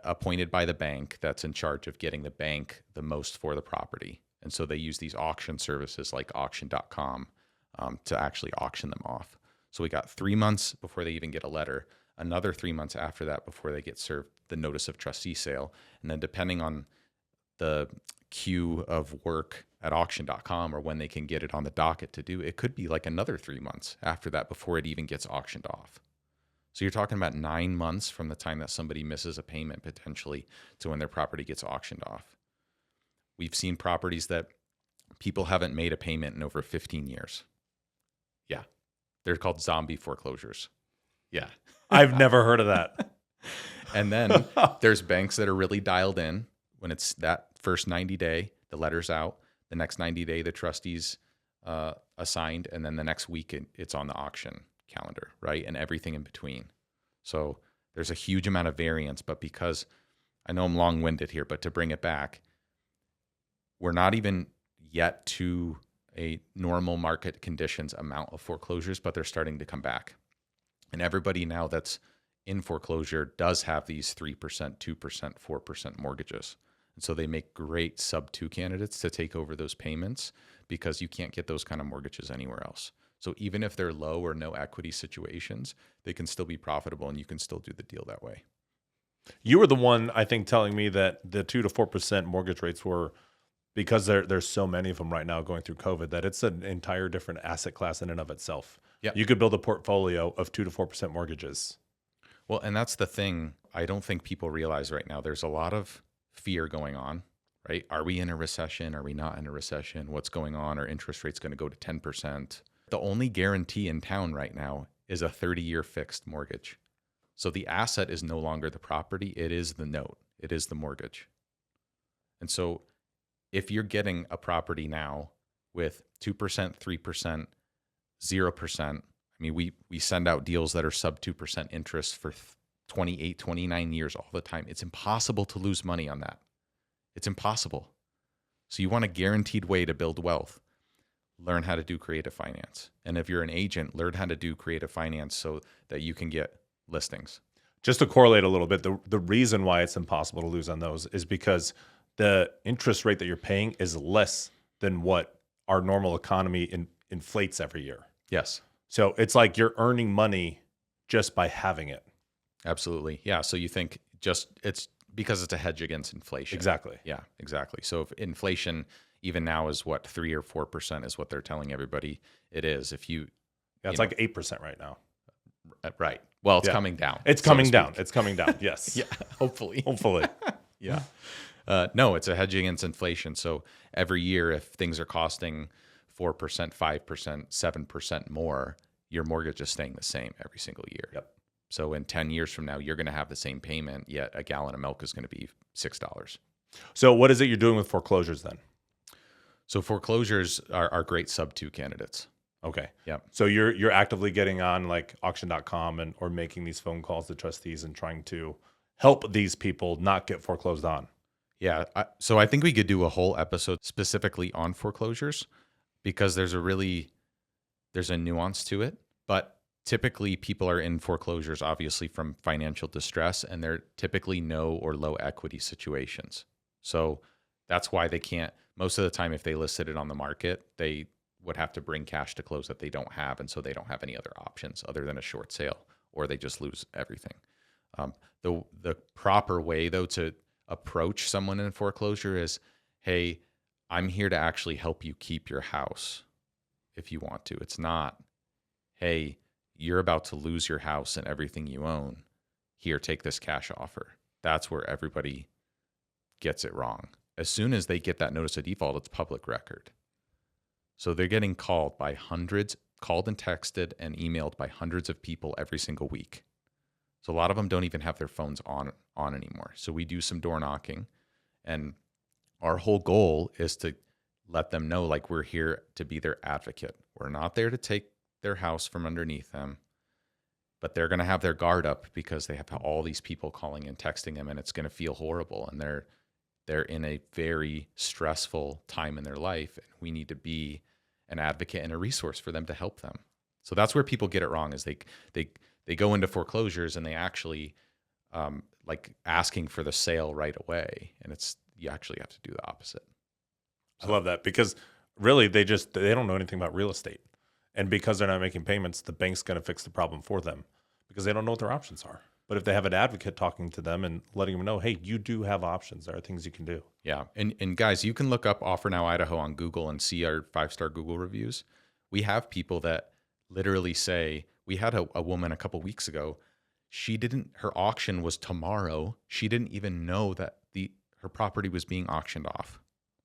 S1: appointed by the bank, that's in charge of getting the bank the most for the property. And so they use these auction services like auction.com to actually auction them off. So we got 3 months before they even get a letter, another 3 months after that before they get served the notice of trustee sale. And then depending on the queue of work at auction.com or when they can get it on the docket to do, it could be like another 3 months after that before it even gets auctioned off. So you're talking about 9 months from the time that somebody misses a payment potentially to when their property gets auctioned off. We've seen properties that people haven't made a payment in over 15 years. Yeah. They're called zombie foreclosures. Yeah.
S2: I've never heard of that.
S1: And then there's banks that are really dialed in when it's that first 90 day, the letter's out, the next 90 day, the trustee's assigned, and then the next week it's on the auction calendar, right? And everything in between. So there's a huge amount of variance, but because I know I'm long-winded here, but to bring it back, we're not even yet to a normal market conditions amount of foreclosures, but they're starting to come back. And everybody now that's in foreclosure does have these 3%, 2%, 4% mortgages. And so they make great sub-2 candidates to take over those payments because you can't get those kind of mortgages anywhere else. So even if they're low or no equity situations, they can still be profitable and you can still do the deal that way.
S2: You were the one, I think, telling me that the 2 to 4% mortgage rates were, because there's so many of them right now going through COVID, that it's an entire different asset class in and of itself.
S1: Yep.
S2: You could build a portfolio of 2 to 4% mortgages.
S1: Well, and that's the thing I don't think people realize right now. There's a lot of fear going on, right? Are we in a recession? Are we not in a recession? What's going on? Are interest rates going to go to 10%? The only guarantee in town right now is a 30-year fixed mortgage. So the asset is no longer the property. It is the note. It is the mortgage. And so if you're getting a property now with 2%, 3%, 0%, I mean, we send out deals that are sub 2% interest for 28, 29 years all the time. It's impossible to lose money on that. It's impossible. So you want a guaranteed way to build wealth. Learn how to do creative finance. And if you're an agent, learn how to do creative finance so that you can get listings.
S2: Just to correlate a little bit, the reason why it's impossible to lose on those is because the interest rate that you're paying is less than what our normal economy inflates every year.
S1: Yes,
S2: So it's like you're earning money just by having it.
S1: absolutely. Yeah. So you think it's because it's a hedge against inflation.
S2: Exactly.
S1: Yeah, exactly. So if inflation even now is what 3 or 4% is what they're telling everybody it is. If you,
S2: Yeah, it's
S1: you
S2: like 8% right now.
S1: right. Well, it's
S2: Yeah.
S1: coming down.
S2: It's
S1: so to
S2: coming down.
S1: speak.
S2: It's coming down. Yes.
S1: Yeah, hopefully.
S2: Hopefully.
S1: Yeah. No, it's a hedge against inflation. So every year, if things are costing 4%, 5%, 7% more, your mortgage is staying the same every single year.
S2: Yep.
S1: So in 10 years from now, you're going to have the same payment, yet a gallon of milk is going to be $6.
S2: So what is it you're doing with foreclosures then?
S1: So foreclosures are great sub-2 candidates.
S2: Okay.
S1: Yeah.
S2: So you're actively getting on like auction.com or making these phone calls to trustees and trying to help these people not get foreclosed on.
S1: Yeah. So I think we could do a whole episode specifically on foreclosures because there's a nuance to it. But typically people are in foreclosures, obviously from financial distress, and they're typically no or low equity situations. So that's why they can't, most of the time, if they listed it on the market, they would have to bring cash to close that they don't have. And so they don't have any other options other than a short sale, or they just lose everything. The proper way, though, to approach someone in foreclosure is, hey, I'm here to actually help you keep your house if you want to. It's not, hey, you're about to lose your house and everything you own. Here, take this cash offer. That's where everybody gets it wrong. As soon as they get that notice of default, it's public record. So they're getting called and texted and emailed by hundreds of people every single week. So a lot of them don't even have their phones on anymore. So we do some door knocking, and our whole goal is to let them know, like, we're here to be their advocate. We're not there to take their house from underneath them, but they're going to have their guard up because they have all these people calling and texting them, and it's going to feel horrible. And they're in a very stressful time in their life, and we need to be an advocate and a resource for them to help them. So that's where people get it wrong, is they go into foreclosures and they actually like asking for the sale right away, and you actually have to do the opposite.
S2: I love that, because really they don't know anything about real estate. And because they're not making payments, the bank's going to fix the problem for them because they don't know what their options are. But if they have an advocate talking to them and letting them know, hey, you do have options. There are things you can do.
S1: Yeah. And guys, you can look up Offer Now Idaho on Google and see our 5-star Google reviews. We have people that literally say, we had a woman a couple weeks ago. Her auction was tomorrow. She didn't even know that her property was being auctioned off.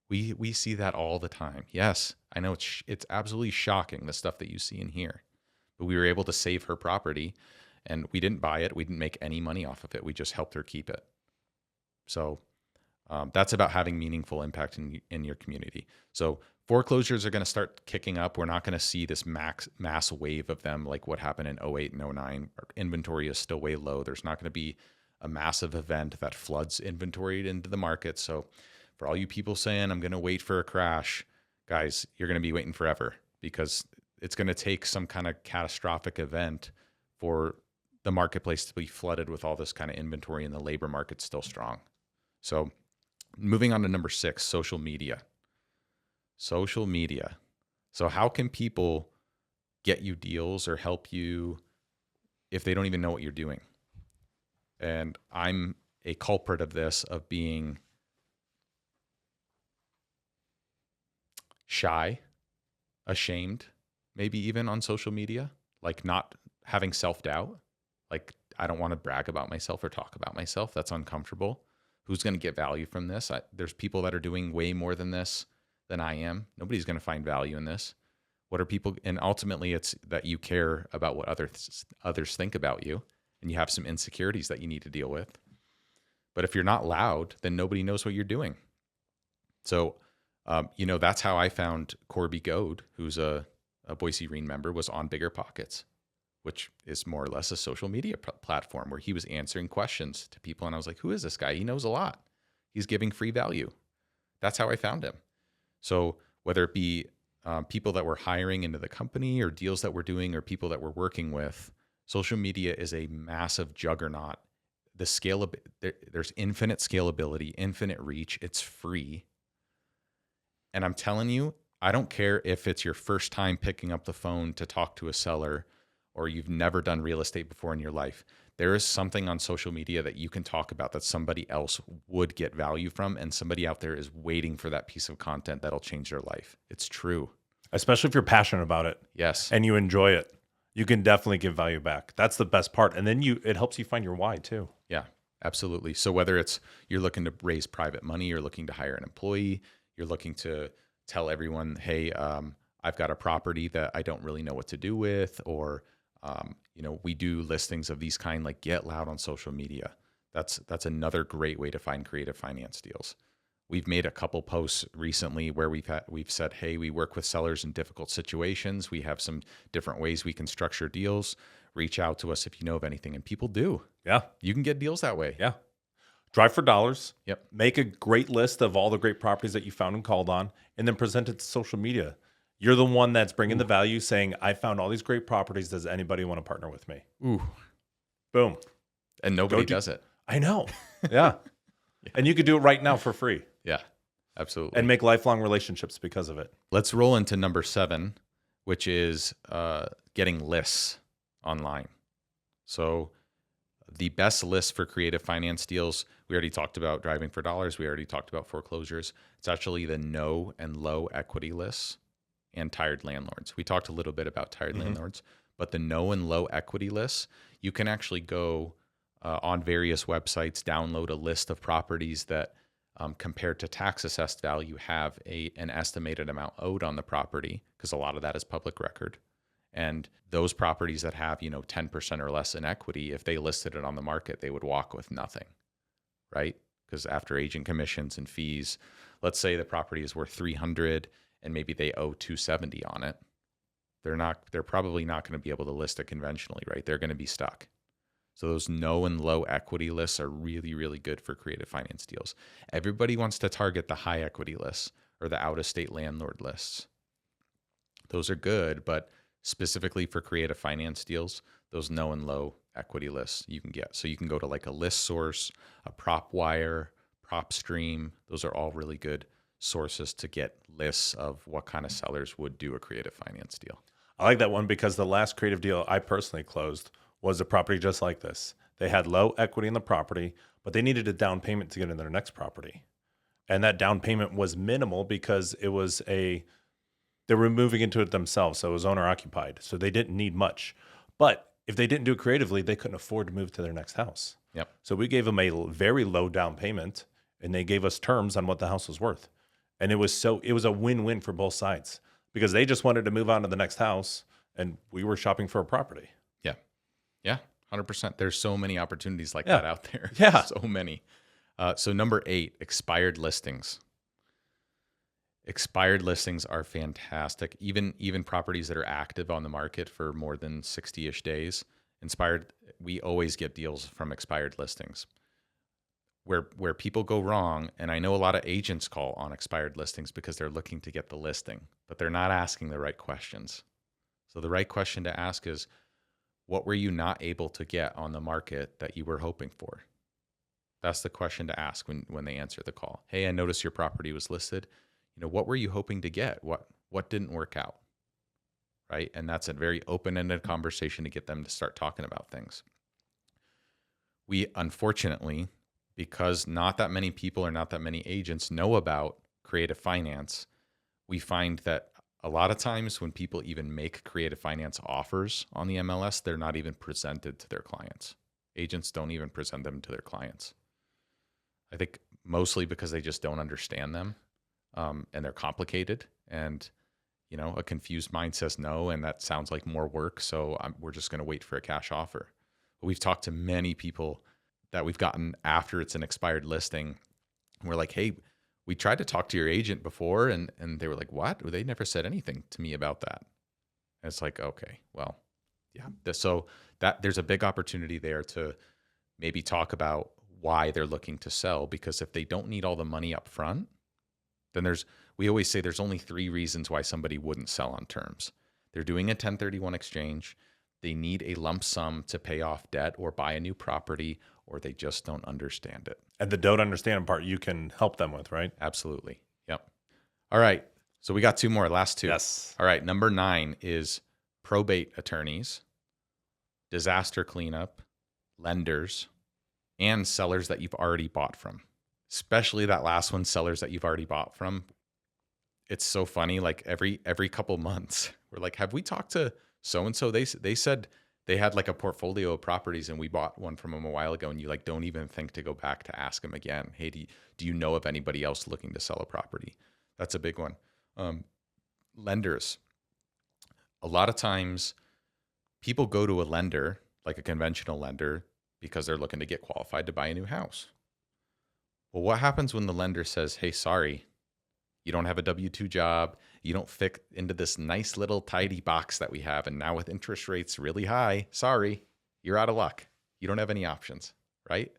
S1: We see that all the time. Yes, I know it's absolutely shocking, the stuff that you see and hear. But we were able to save her property, and we didn't buy it. We didn't make any money off of it. We just helped her keep it. So that's about having meaningful impact in your community. So foreclosures are going to start kicking up. We're not going to see this mass wave of them like what happened in 08 and 09. Our inventory is still way low. There's not going to be a massive event that floods inventory into the market. So for all you people saying, I'm going to wait for a crash, guys, you're going to be waiting forever, because it's going to take some kind of catastrophic event for the marketplace to be flooded with all this kind of inventory, and the labor market's still strong. So moving on to number 6, social media. Social media. So how can people get you deals or help you if they don't even know what you're doing? And I'm a culprit of this, of being shy, ashamed, maybe even on social media, like not having self-doubt. Like, I don't want to brag about myself or talk about myself. That's uncomfortable. Who's going to get value from this? There's people that are doing way more than this than I am. Nobody's going to find value in this. What are people? And ultimately, it's that you care about what others think about you, and you have some insecurities that you need to deal with. But if you're not loud, then nobody knows what you're doing. So, that's how I found Corby Goad, who's a Boise REIN member, was on Bigger Pockets, which is more or less a social media platform where he was answering questions to people. And I was like, who is this guy? He knows a lot. He's giving free value. That's how I found him. So whether it be people that we're hiring into the company, or deals that we're doing, or people that we're working with, Social media is a massive juggernaut. There's infinite scalability, infinite reach. It's free. And I'm telling you, I don't care if it's your first time picking up the phone to talk to a seller or you've never done real estate before in your life. There is something on social media that you can talk about that somebody else would get value from, and somebody out there is waiting for that piece of content that'll change their life. It's true.
S2: Especially if you're passionate about it.
S1: Yes.
S2: And you enjoy it. You can definitely give value back. That's the best part. And then it helps you find your why too.
S1: Yeah, absolutely. So whether it's you're looking to raise private money, you're looking to hire an employee, you're looking to tell everyone, hey, I've got a property that I don't really know what to do with, or we do listings of these kind, like get loud on social media. That's another great way to find creative finance deals. We've made a couple posts recently where we've said, hey, we work with sellers in difficult situations. We have some different ways we can structure deals. Reach out to us if you know of anything. And people do.
S2: Yeah.
S1: You can get deals that way.
S2: Yeah. Drive for dollars.
S1: Yep.
S2: Make a great list of all the great properties that you found and called on, and then present it to social media. You're the one that's bringing the value, saying, I found all these great properties. Does anybody want to partner with me?
S1: Ooh.
S2: Boom.
S1: And nobody does it.
S2: I know. Yeah. And you could do it right now for free.
S1: Yeah, absolutely.
S2: And make lifelong relationships because of it.
S1: Let's roll into number 7, which is getting lists online. So the best list for creative finance deals, we already talked about driving for dollars. We already talked about foreclosures. It's actually the no and low equity lists and tired landlords. We talked a little bit about tired landlords, but the no and low equity lists, you can actually go on various websites, download a list of properties that compared to tax assessed value have an estimated amount owed on the property, because a lot of that is public record. And those properties that have 10% or less in equity, if they listed it on the market, they would walk with nothing, right? Because after agent commissions and fees, let's say the property is worth 300 and maybe they owe 270 on it. They're probably not going to be able to list it conventionally, right? They're going to be stuck. So those no and low equity lists are really, really good for creative finance deals. Everybody wants to target the high equity lists or the out-of-state landlord lists. Those are good, but specifically for creative finance deals, those no and low equity lists you can get. So you can go to like a list source, a PropWire, PropStream. Those are all really good sources to get lists of what kind of sellers would do a creative finance deal.
S2: I like that one because the last creative deal I personally closed was a property just like this. They had low equity in the property, but they needed a down payment to get in their next property. And that down payment was minimal because they were moving into it themselves. So it was owner occupied. So they didn't need much. But if they didn't do it creatively, they couldn't afford to move to their next house.
S1: Yep.
S2: So we gave them a very low down payment, and they gave us terms on what the house was worth. And it was a win-win for both sides because they just wanted to move on to the next house and we were shopping for a property.
S1: Yeah, 100%. There's so many opportunities like that out there.
S2: Yeah.
S1: So many. So number 8, expired listings. Expired listings are fantastic. Even properties that are active on the market for more than 60-ish days. We always get deals from expired listings. Where people go wrong, and I know a lot of agents call on expired listings because they're looking to get the listing, but they're not asking the right questions. So the right question to ask is, what were you not able to get on the market that you were hoping for? That's the question to ask when they answer the call. Hey, I noticed your property was listed. What were you hoping to get? What didn't work out? Right? And that's a very open-ended conversation to get them to start talking about things. We, unfortunately, because not that many people or not that many agents know about creative finance, we find that a lot of times when people even make creative finance offers on the MLS, they're not even presented to their clients. Agents don't even present them to their clients. I think mostly because they just don't understand them, and they're complicated. And a confused mind says no, and that sounds like more work. So we're just going to wait for a cash offer. But we've talked to many people that we've gotten after it's an expired listing. And we're like, hey, we tried to talk to your agent before, and they were like, what? They never said anything to me about that. And it's like, okay, well, yeah. So there's a big opportunity there to maybe talk about why they're looking to sell, because if they don't need all the money up front, then we always say there's only 3 reasons why somebody wouldn't sell on terms. They're doing a 1031 exchange, they need a lump sum to pay off debt or buy a new property, or they just don't understand it.
S2: And the don't understand part you can help them with, right?
S1: Absolutely. Yep. All right. So we got two more, last two.
S2: Yes.
S1: All right. Number 9 is probate attorneys, disaster cleanup, lenders, and sellers that you've already bought from. Especially that last one, sellers that you've already bought from. It's so funny. Like every couple months, we're like, have we talked to so-and-so? They said they had like a portfolio of properties and we bought one from them a while ago, and you like don't even think to go back to ask them again. Hey, do you know of anybody else looking to sell a property? That's a big one. Lenders. A lot of times people go to a lender, like a conventional lender, because they're looking to get qualified to buy a new house. Well, what happens when the lender says, hey, sorry, you don't have a W-2 job, you don't fit into this nice little tidy box that we have, and now with interest rates really high, sorry, you're out of luck. You don't have any options, right?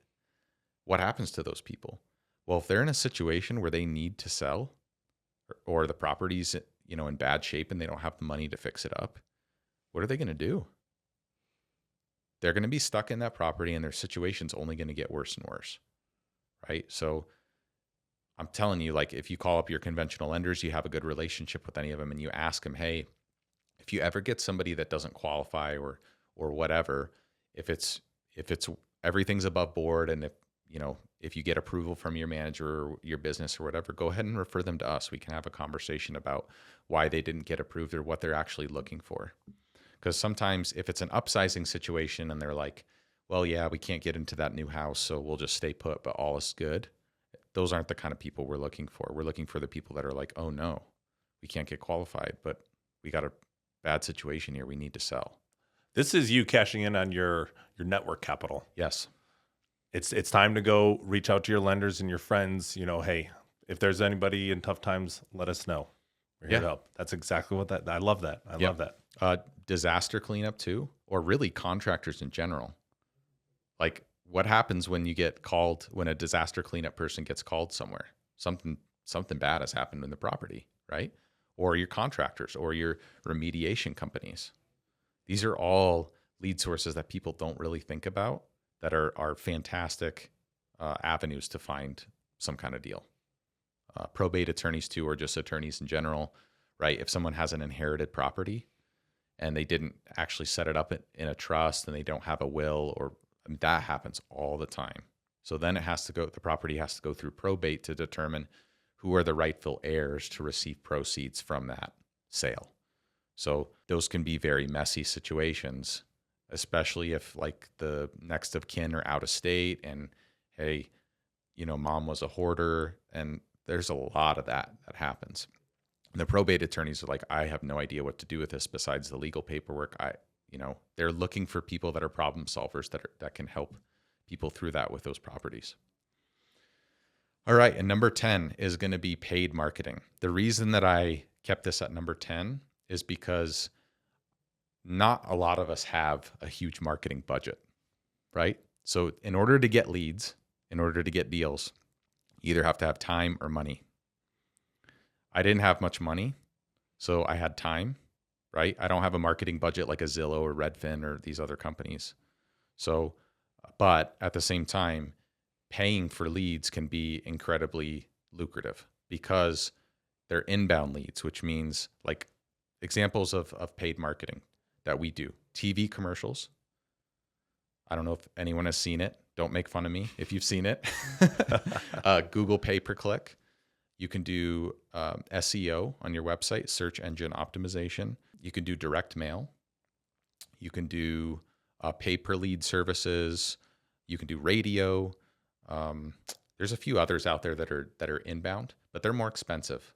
S1: What happens to those people? Well, if they're in a situation where they need to sell, or the property's, in bad shape and they don't have the money to fix it up, what are they going to do? They're going to be stuck in that property, and their situation's only going to get worse and worse, right? So I'm telling you, like, if you call up your conventional lenders, you have a good relationship with any of them, and you ask them, hey, if you ever get somebody that doesn't qualify or whatever, if it's everything's above board, and if you get approval from your manager or your business or whatever, go ahead and refer them to us. We can have a conversation about why they didn't get approved or what they're actually looking for. Because sometimes if it's an upsizing situation and they're like, well, yeah, we can't get into that new house, so we'll just stay put, but all is good. Those aren't the kind of people we're looking for. We're looking for the people that are like, oh no, we can't get qualified, but we got a bad situation here. We need to sell.
S2: This is you cashing in on your network capital.
S1: Yes.
S2: It's time to go reach out to your lenders and your friends. Hey, if there's anybody in tough times, let us know. We're here to help. That's exactly what I love that. I love that.
S1: Disaster cleanup too, or really contractors in general. Like, what happens when you get called, when a disaster cleanup person gets called somewhere? Something bad has happened in the property, right? Or your contractors or your remediation companies. These are all lead sources that people don't really think about, that are fantastic avenues to find some kind of deal. Probate attorneys too, or just attorneys in general, right? If someone has an inherited property and they didn't actually set it up in a trust and they don't have a will, that happens all the time. So then the property has to go through probate to determine who are the rightful heirs to receive proceeds from that sale. So those can be very messy situations, especially if like the next of kin are out of state and, hey, mom was a hoarder, and there's a lot of that happens. And the probate attorneys are like, I have no idea what to do with this besides the legal paperwork. They're looking for people that are problem solvers that can help people through that with those properties. All right. And number 10 is going to be paid marketing. The reason that I kept this at number 10 is because not a lot of us have a huge marketing budget, right? So in order to get leads, in order to get deals, you either have to have time or money. I didn't have much money, so I had time, right? I don't have a marketing budget like a Zillow or Redfin or these other companies. So, but at the same time, paying for leads can be incredibly lucrative because they're inbound leads, which means like examples of paid marketing that we do. TV commercials. I don't know if anyone has seen it. Don't make fun of me if you've seen it. Google pay per click. You can do SEO on your website, search engine optimization. You can do direct mail. You can do pay per lead services. You can do radio. There's a few others out there that are inbound, but they're more expensive.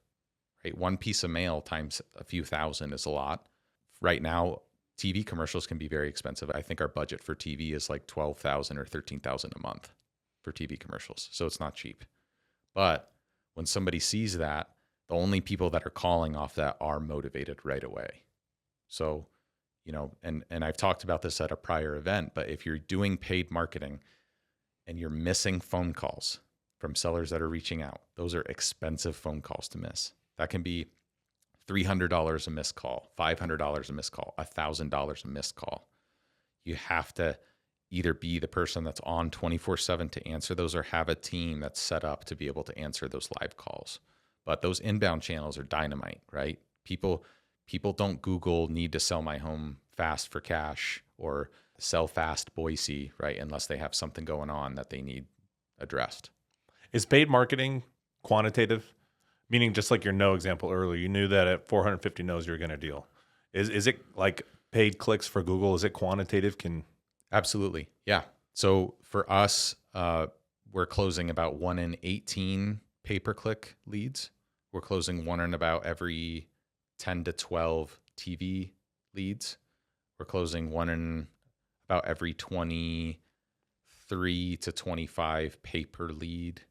S1: Right? One piece of mail times a few thousand is a lot. Right now, TV commercials can be very expensive. I think our budget for TV is like $12,000 or $13,000 a month for TV commercials. So it's not cheap. But when somebody sees that, the only people that are calling off that are motivated right away. So, and I've talked about this at a prior event, but if you're doing paid marketing and you're missing phone calls from sellers that are reaching out, those are expensive phone calls to miss. That can be $300 a missed call, $500 a missed call, $1,000 a missed call. You have to either be the person that's on 24/7 to answer those or have a team that's set up to be able to answer those live calls. But those inbound channels are dynamite, right? People don't Google need to sell my home fast for cash or sell fast Boise, right? Unless they have something going on that they need addressed.
S2: Is paid marketing quantitative? Meaning, just like your no example earlier, you knew that at 450 no's you were going to deal. Is it like paid clicks for Google? Is it quantitative?
S1: Absolutely. Yeah. So for us, we're closing about 1 in 18 pay-per-click leads. We're closing 1 in about every 10 to 12 TV leads. We're closing 1 in about every 23 to 25 pay-per-lead.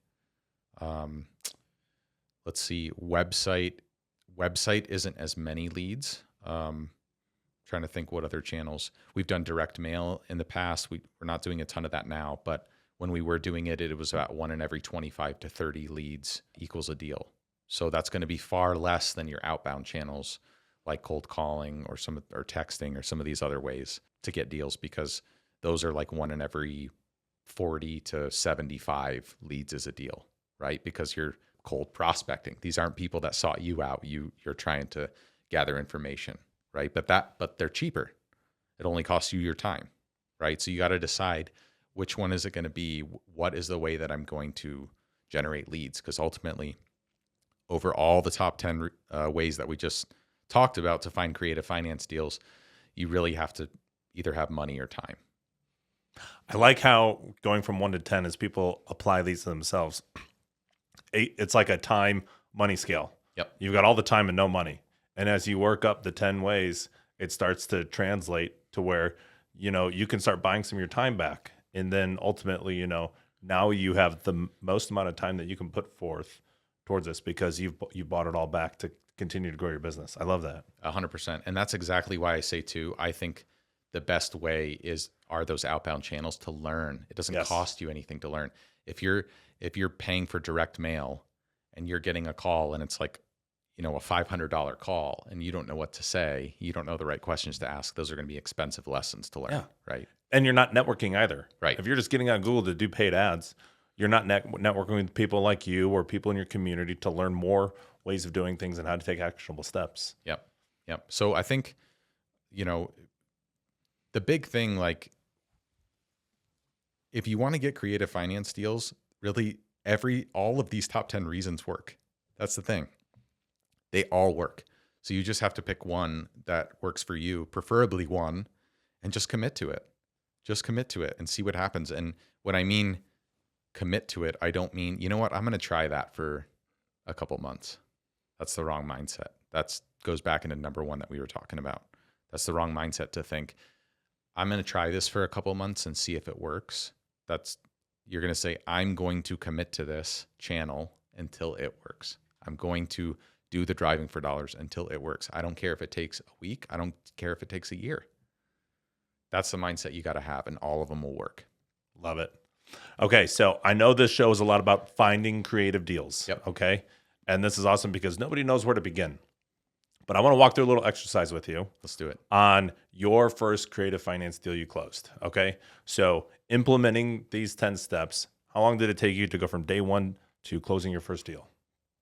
S1: Let's see, website isn't as many leads. Trying to think what other channels. We've done direct mail in the past. We're not doing a ton of that now, but when we were doing it, it was about 1 in every 25 to 30 leads equals a deal. So that's going to be far less than your outbound channels like cold calling or texting or some of these other ways to get deals, because those are like 1 in every 40 to 75 leads is a deal, right? Because you're cold prospecting. These aren't people that sought you out. You're trying to gather information, right? But they're cheaper. It only costs you your time, right? So you got to decide which one is it going to be? What is the way that I'm going to generate leads? Because ultimately, over all the top 10 ways that we just talked about to find creative finance deals, you really have to either have money or time.
S2: I like how going from 1 to 10 as people apply these to themselves. It's like a time money scale.
S1: Yep.
S2: You've got all the time and no money. And as you work up the 10 ways, it starts to translate to where, you can start buying some of your time back. And then ultimately, now you have the most amount of time that you can put forth towards this because you bought it all back to continue to grow your business. I love that.
S1: 100%. And that's exactly why I say too, I think the best way are those outbound channels to learn. It doesn't cost you anything to learn. If you're paying for direct mail and you're getting a call and it's like, a $500 call and you don't know what to say, you don't know the right questions to ask, those are going to be expensive lessons to learn, right?
S2: And you're not networking either.
S1: Right.
S2: If you're just getting on Google to do paid ads, you're not networking with people like you or people in your community to learn more ways of doing things and how to take actionable steps.
S1: Yep. So I think, the big thing, like, if you want to get creative finance deals, really all of these top 10 reasons work. That's the thing. They all work. So you just have to pick one that works for you, preferably one, and just commit to it. Just commit to it and see what happens. And when I mean commit to it, I don't mean, I'm going to try that for a couple months. That's the wrong mindset. That goes back into number 1 that we were talking about. That's the wrong mindset to think, I'm going to try this for a couple months and see if it works. You're going to say, I'm going to commit to this channel until it works. I'm going to do the driving for dollars until it works. I don't care if it takes a week. I don't care if it takes a year. That's the mindset you got to have, and all of them will work.
S2: Love it. Okay, so I know this show is a lot about finding creative deals.
S1: Yep.
S2: Okay, and this is awesome because nobody knows where to begin. But I want to walk through a little exercise with you.
S1: Let's do it.
S2: On your first creative finance deal you closed. Okay, so implementing these 10 steps, how long did it take you to go from day 1 to closing your first deal?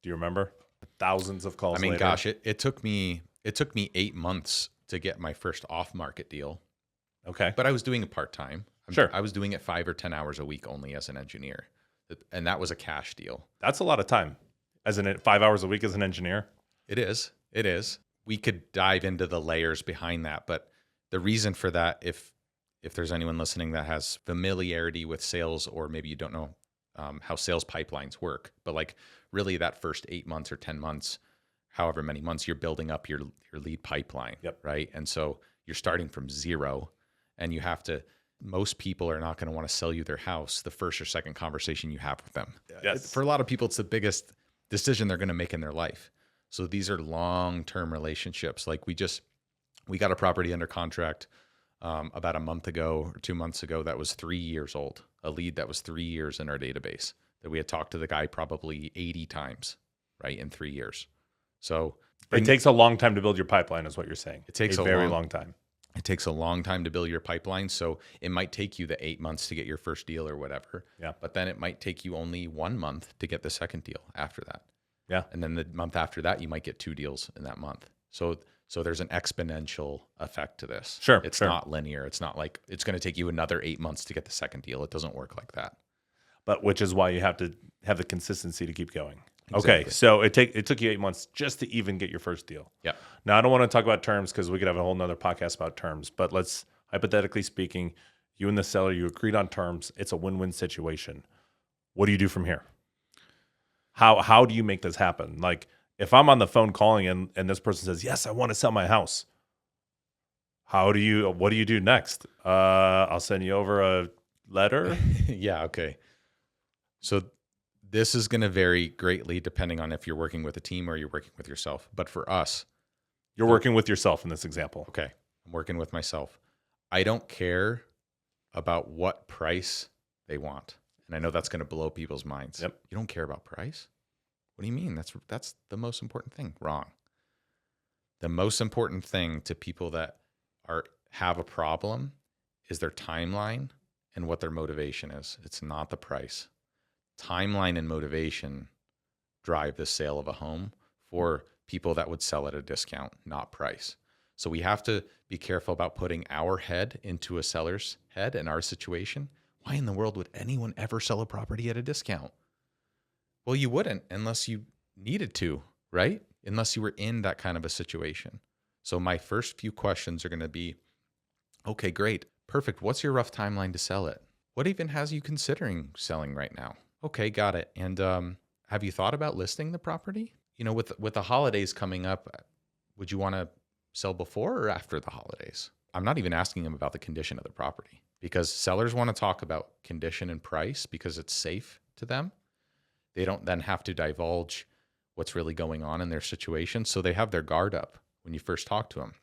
S2: Do you remember? Thousands of calls later.
S1: Gosh, it took me 8 months to get my first off-market deal.
S2: Okay.
S1: But I was doing it part-time.
S2: Sure.
S1: I was doing it 5 or 10 hours a week only as an engineer. And that was a cash deal.
S2: That's a lot of time. 5 hours a week as an engineer?
S1: It is. We could dive into the layers behind that, but the reason for that, if there's anyone listening that has familiarity with sales, or maybe you don't know how sales pipelines work, but like really that first 8 months or 10 months, however many months, you're building up your lead pipeline, right? And so you're starting from zero, and most people are not going to want to sell you their house the first or second conversation you have with them.
S2: Yes.
S1: For a lot of people, it's the biggest decision they're going to make in their life. So these are long-term relationships. Like we got a property under contract about a month ago or 2 months ago that was 3 years old, a lead that was 3 years in our database that we had talked to the guy probably 80 times, right, in 3 years. So
S2: it takes a long time to build your pipeline is what you're saying.
S1: It takes
S2: a very long time.
S1: It takes a long time to build your pipeline. So it might take you the 8 months to get your first deal or whatever.
S2: Yeah.
S1: But then it might take you only 1 month to get the second deal after that.
S2: Yeah.
S1: And then the month after that, you might get 2 deals in that month. So there's an exponential effect to this.
S2: Sure.
S1: It's
S2: sure.
S1: not linear. It's not like it's going to take you another 8 months to get the second deal. It doesn't work like that.
S2: But which is why you have to have the consistency to keep going. Okay,
S1: Exactly.
S2: so it took you 8 months just to even get your first deal.
S1: Yeah.
S2: Now I don't want to talk about terms because we could have a whole nother podcast about terms. But let's hypothetically speaking, you and the seller, you agreed on terms. It's a win-win situation. What do you do from here? How do you make this happen? Like if I'm on the phone calling and this person says, "Yes, I want to sell my house." What do you do next? I'll send you over a letter.
S1: Yeah. Okay. So this is going to vary greatly depending on if you're working with a team or you're working with yourself. But for us,
S2: You're working with yourself in this example.
S1: okay, I'm working with myself. I don't care about what price they want. And I know that's going to blow people's minds.
S2: Yep.
S1: You don't care about price? What do you mean? That's the most important thing. Wrong. The most important thing to people that have a problem is their timeline and what their motivation is. It's not the price. Timeline and motivation drive the sale of a home for people that would sell at a discount, not price. So we have to be careful about putting our head into a seller's head and our situation. Why in the world would anyone ever sell a property at a discount? Well, you wouldn't unless you needed to, right? Unless you were in that kind of a situation. So my first few questions are going to be, okay, great, perfect. What's your rough timeline to sell it? What even has you considering selling right now? Okay, got it. And have you thought about listing the property? You know, with the holidays coming up, would you want to sell before or after the holidays? I'm not even asking them about the condition of the property because sellers want to talk about condition and price because it's safe to them. They don't then have to divulge what's really going on in their situation. So they have their guard up when you first talk to them.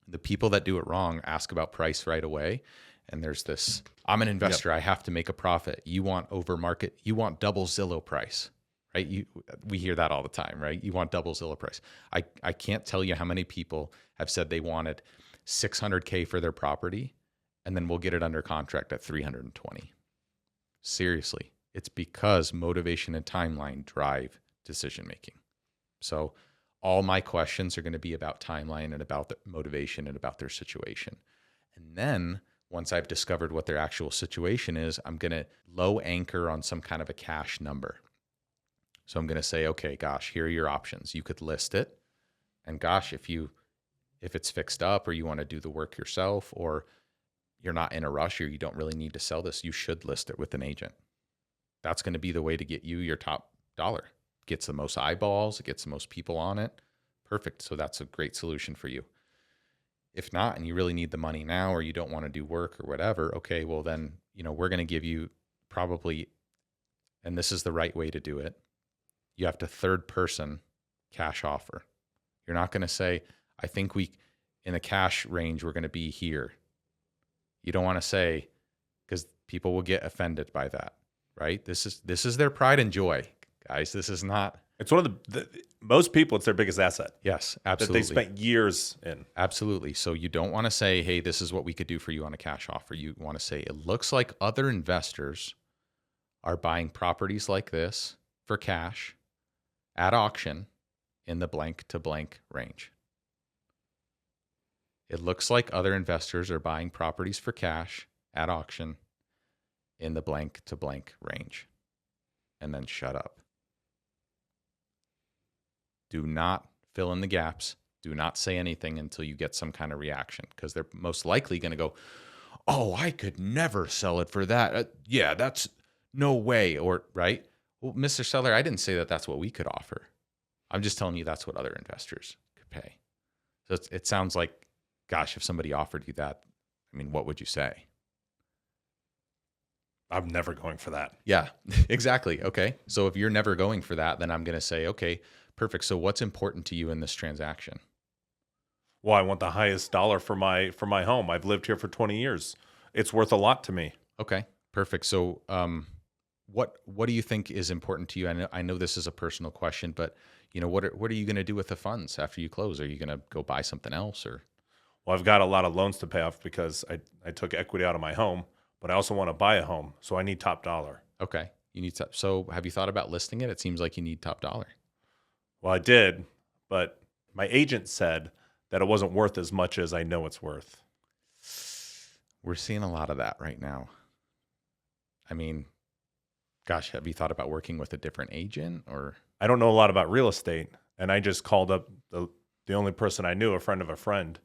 S1: The people that do it wrong ask about price right away. And there's this, I'm an investor. Yep. I have to make a profit. You want over market. You want double Zillow price, right? We hear that all the time, right? You want double Zillow price. I can't tell you how many people have said they wanted $600K for their property and then we'll get it under contract at $320. Seriously. It's because motivation and timeline drive decision-making. So all my questions are going to be about timeline and about the motivation and about their situation. And then once I've discovered what their actual situation is, I'm going to low anchor on some kind of a cash number. So I'm going to say, okay, gosh, here are your options. You could list it. And gosh, if it's fixed up or you want to do the work yourself or you're not in a rush or you don't really need to sell this, you should list it with an agent. That's going to be the way to get you your top dollar. It gets the most eyeballs. It gets the most people on it. Perfect. So that's a great solution for you. If not, and you really need the money now, or you don't want to do work or whatever, okay, well then, we're going to give you probably, and this is the right way to do it. You have to third person cash offer. You're not going to say, I think in the cash range, we're going to be here. You don't want to say, because people will get offended by that. Right? This is their pride and joy, guys. This is not.
S2: It's one of the most people. It's their biggest asset.
S1: Yes, absolutely.
S2: That they spent years in.
S1: Absolutely. So you don't want to say, "Hey, this is what we could do for you on a cash offer." You want to say, "It looks like other investors are buying properties like this for cash at auction in the blank to blank range." It looks like other investors are buying properties for cash at auction in the blank to blank range, and then shut up. Do not fill in the gaps. Do not say anything until you get some kind of reaction because they're most likely going to go, oh, I could never sell it for that. Yeah, that's no way. Or, right? Well, Mr. Seller, I didn't say that that's what we could offer. I'm just telling you that's what other investors could pay. So it sounds like, gosh, if somebody offered you that, I mean, what would you say?
S2: I'm never going for that.
S1: Yeah, exactly. Okay. So if you're never going for that, then I'm going to say, okay, perfect. So what's important to you in this transaction?
S2: Well, I want the highest dollar for my home. I've lived here for 20 years. It's worth a lot to me.
S1: Okay, perfect. So what do you think is important to you? I know this is a personal question, but what are you going to do with the funds after you close? Are you going to go buy something else or?
S2: well, I've got a lot of loans to pay off because I took equity out of my home, but I also want to buy a home. So I need top dollar.
S1: Okay. You need to, so have you thought about listing it? It seems like you need top dollar.
S2: Well, I did, but my agent said that it wasn't worth as much as I know it's worth.
S1: We're seeing a lot of that right now. I mean, gosh, have you thought about working with a different agent or?
S2: I don't know a lot about real estate, and I just called up the only person I knew, a friend of a friend,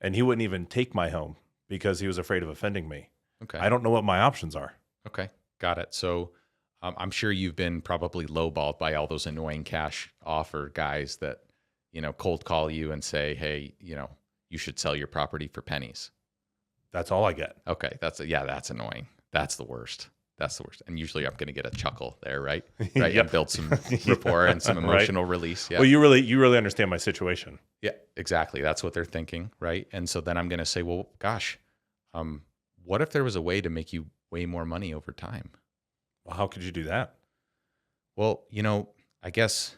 S2: and he wouldn't even take my home because he was afraid of offending me.
S1: Okay.
S2: I don't know what my options are.
S1: Okay. Got it. So I'm sure you've been probably lowballed by all those annoying cash offer guys that, cold call you and say, hey, you should sell your property for pennies.
S2: That's all I get.
S1: Okay. That's annoying. That's the worst. That's the worst. And usually I'm going to get a chuckle there, right? Right.
S2: Yep.
S1: And build some rapport and some emotional release. Yeah.
S2: Well, you really understand my situation.
S1: Yeah, exactly. That's what they're thinking. Right. And so then I'm going to say, well, gosh, what if there was a way to make you way more money over time?
S2: Well, how could you do that?
S1: Well, I guess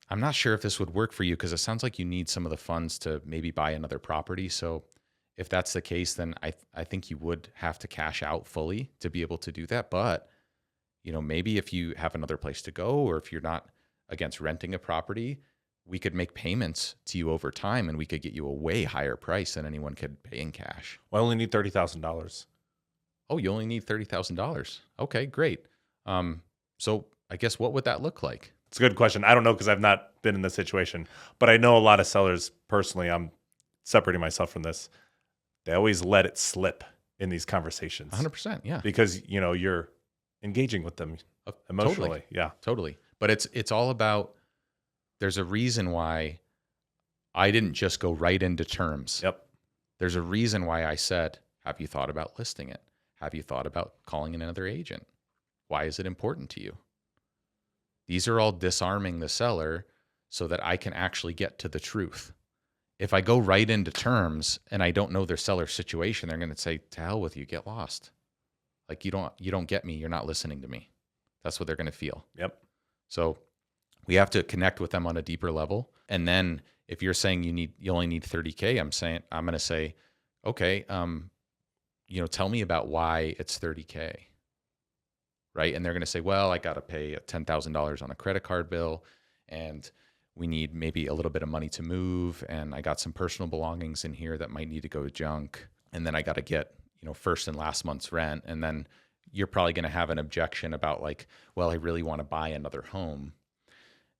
S1: I'm not sure if this would work for you because it sounds like you need some of the funds to maybe buy another property. So if that's the case, then I think you would have to cash out fully to be able to do that. But, maybe if you have another place to go or if you're not against renting a property, we could make payments to you over time and we could get you a way higher price than anyone could pay in cash.
S2: Well, I only need $30,000.
S1: Oh, you only need $30,000. Okay, great. So I guess what would that look like?
S2: It's a good question. I don't know because I've not been in this situation, but I know a lot of sellers personally. I'm separating myself from this. They always let it slip in these conversations.
S1: 100%, yeah.
S2: Because, you're engaging with them emotionally.
S1: Totally.
S2: Yeah.
S1: Totally. But it's all about, there's a reason why I didn't just go right into terms.
S2: Yep.
S1: There's a reason why I said, have you thought about listing it? Have you thought about calling another agent? Why is it important to you? These are all disarming the seller so that I can actually get to the truth. If I go right into terms and I don't know their seller situation, they're going to say, to hell with you, get lost. Like you don't get me. You're not listening to me. That's what they're going to feel.
S2: Yep.
S1: So we have to connect with them on a deeper level. And then if you're saying you only need 30K, I'm going to say, okay, tell me about why it's 30K. Right. And they're going to say, well, I got to pay $10,000 on a credit card bill and we need maybe a little bit of money to move. And I got some personal belongings in here that might need to go to junk. And then I got to get, first and last month's rent. And then you're probably going to have an objection about like, well, I really want to buy another home.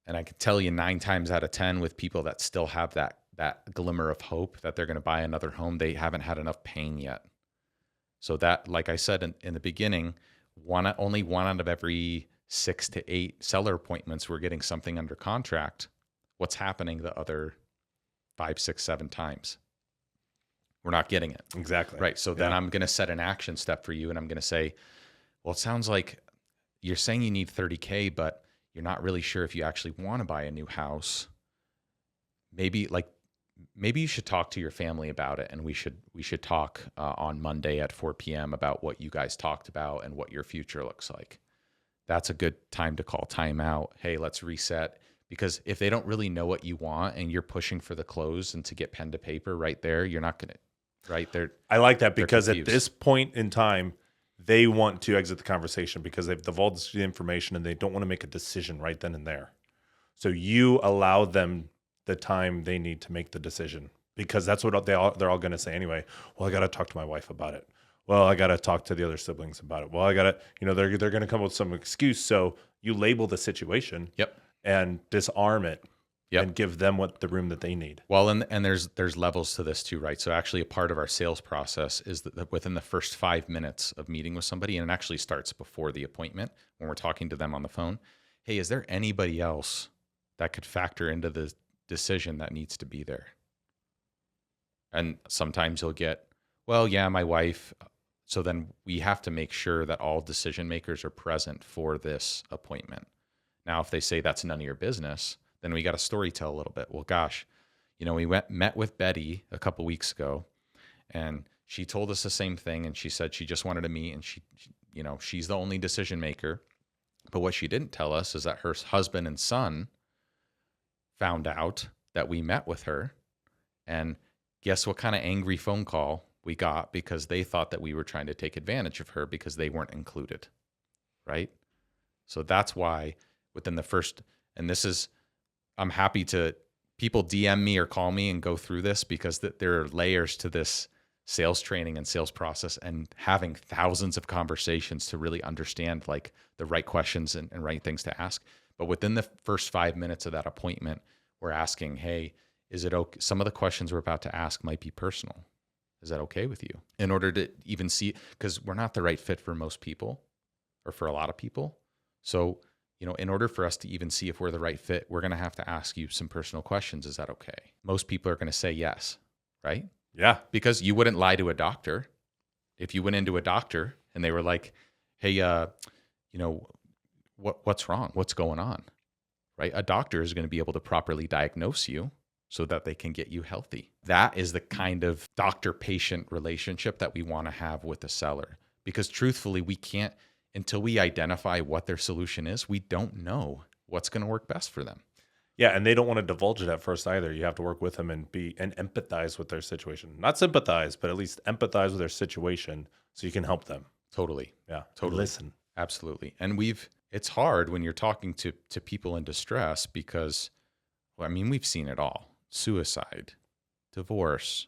S1: And I can tell you 9 times out of 10 with people that still have that glimmer of hope that they're going to buy another home, they haven't had enough pain yet. So that, like I said in the beginning, only 1 out of every 6 to 8 seller appointments, we're getting something under contract. What's happening the other 5, 6, 7 times? We're not getting it.
S2: Exactly.
S1: Right. So then I'm going to set an action step for you and I'm going to say, well, it sounds like you're saying you need 30K, but you're not really sure if you actually want to buy a new house. Maybe you should talk to your family about it, and we should talk on Monday at 4 p.m. about what you guys talked about and what your future looks like. That's a good time to call timeout. Hey, let's reset. Because if they don't really know what you want and you're pushing for the close and to get pen to paper right there, you're not going to, right there.
S2: I like that because at this point in time, they want to exit the conversation because they've divulged the information and they don't want to make a decision right then and there. So you allow them the time they need to make the decision because that's what they're all going to say anyway. Well, I got to talk to my wife about it. Well, I got to talk to the other siblings about it. Well, I got to, they're going to come up with some excuse. So you label the situation.
S1: Yep.
S2: And disarm it.
S1: Yep.
S2: And give them the room that they need.
S1: Well, and there's levels to this too, right? So actually a part of our sales process is that within the first 5 minutes of meeting with somebody, and it actually starts before the appointment when we're talking to them on the phone. Hey, is there anybody else that could factor into the decision that needs to be there? And sometimes you'll get, well, yeah, my wife. So then we have to make sure that all decision makers are present for this appointment. Now, if they say that's none of your business, then we got to story tell a little bit. Well, gosh, we met with Betty a couple weeks ago, and she told us the same thing. And she said she just wanted to meet, and she's the only decision maker. But what she didn't tell us is that her husband and son found out that we met with her and Guess what kind of angry phone call we got because they thought that we were trying to take advantage of her because they weren't included, right? So that's why within the first, and this is, I'm happy to, people DM me or call me and go through this because there are layers to this sales training and sales process, and having thousands of conversations to really understand like the right questions and right things to ask. But within the first 5 minutes of that appointment, we're asking, hey, is it okay? Some of the questions we're about to ask might be personal. Is that okay with you? In order to even see, because we're not the right fit for most people or for a lot of people. So, in order for us to even see if we're the right fit, we're going to have to ask you some personal questions. Is that okay? Most people are going to say yes, right?
S2: Yeah.
S1: Because you wouldn't lie to a doctor. If you went into a doctor and they were like, hey, what's wrong? What's going on? Right? A doctor is going to be able to properly diagnose you so that they can get you healthy. That is the kind of doctor-patient relationship that we want to have with the seller. Because truthfully, we can't, until we identify what their solution is, we don't know what's going to work best for them.
S2: Yeah, and they don't want to divulge it at first either. You have to work with them and empathize with their situation. Not sympathize, but at least empathize with their situation so you can help them.
S1: Totally.
S2: Yeah.
S1: Totally.
S2: Listen.
S1: Absolutely. And it's hard when you're talking to people in distress because, we've seen it all. Suicide, divorce,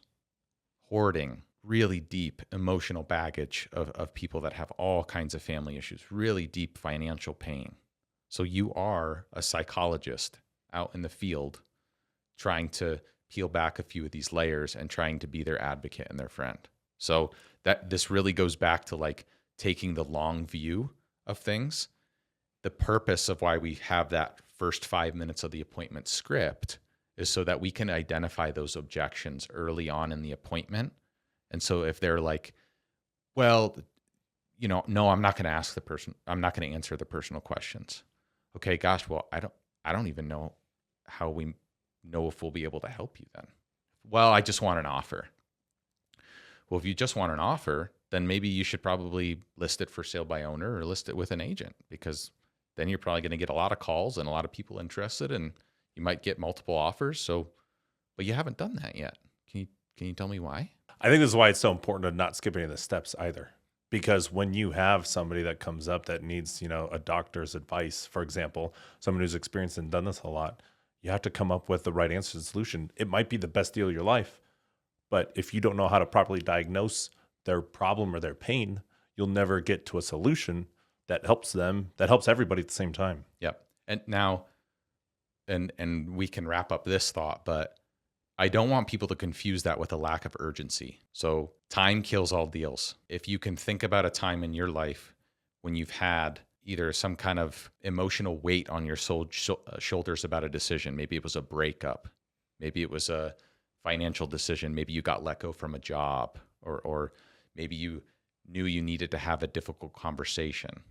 S1: hoarding, really deep emotional baggage of people that have all kinds of family issues, really deep financial pain. So you are a psychologist out in the field trying to peel back a few of these layers and trying to be their advocate and their friend. So this really goes back to like taking the long view of things. The purpose of why we have that first 5 minutes of the appointment script is so that we can identify those objections early on in the appointment. And so if they're like, well, no, I'm not going to ask the person, I'm not going to answer the personal questions. Okay, gosh, well, I don't even know how we know if we'll be able to help you then. Well, I just want an offer. Well, if you just want an offer, then maybe you should probably list it for sale by owner or list it with an agent, because then you're probably going to get a lot of calls and a lot of people interested, and you might get multiple offers. So, but you haven't done that yet. Can you tell me why?
S2: I think this is why it's so important to not skip any of the steps either. Because when you have somebody that comes up that needs, a doctor's advice, for example, someone who's experienced and done this a lot, you have to come up with the right answer and solution. It might be the best deal of your life, but if you don't know how to properly diagnose their problem or their pain, you'll never get to a solution that helps them, that helps everybody at the same time.
S1: Yep. And now, and we can wrap up this thought, but I don't want people to confuse that with a lack of urgency. So time kills all deals. If you can think about a time in your life when you've had either some kind of emotional weight on your shoulders about a decision, maybe it was a breakup, maybe it was a financial decision, maybe you got let go from a job, or maybe you knew you needed to have a difficult conversation,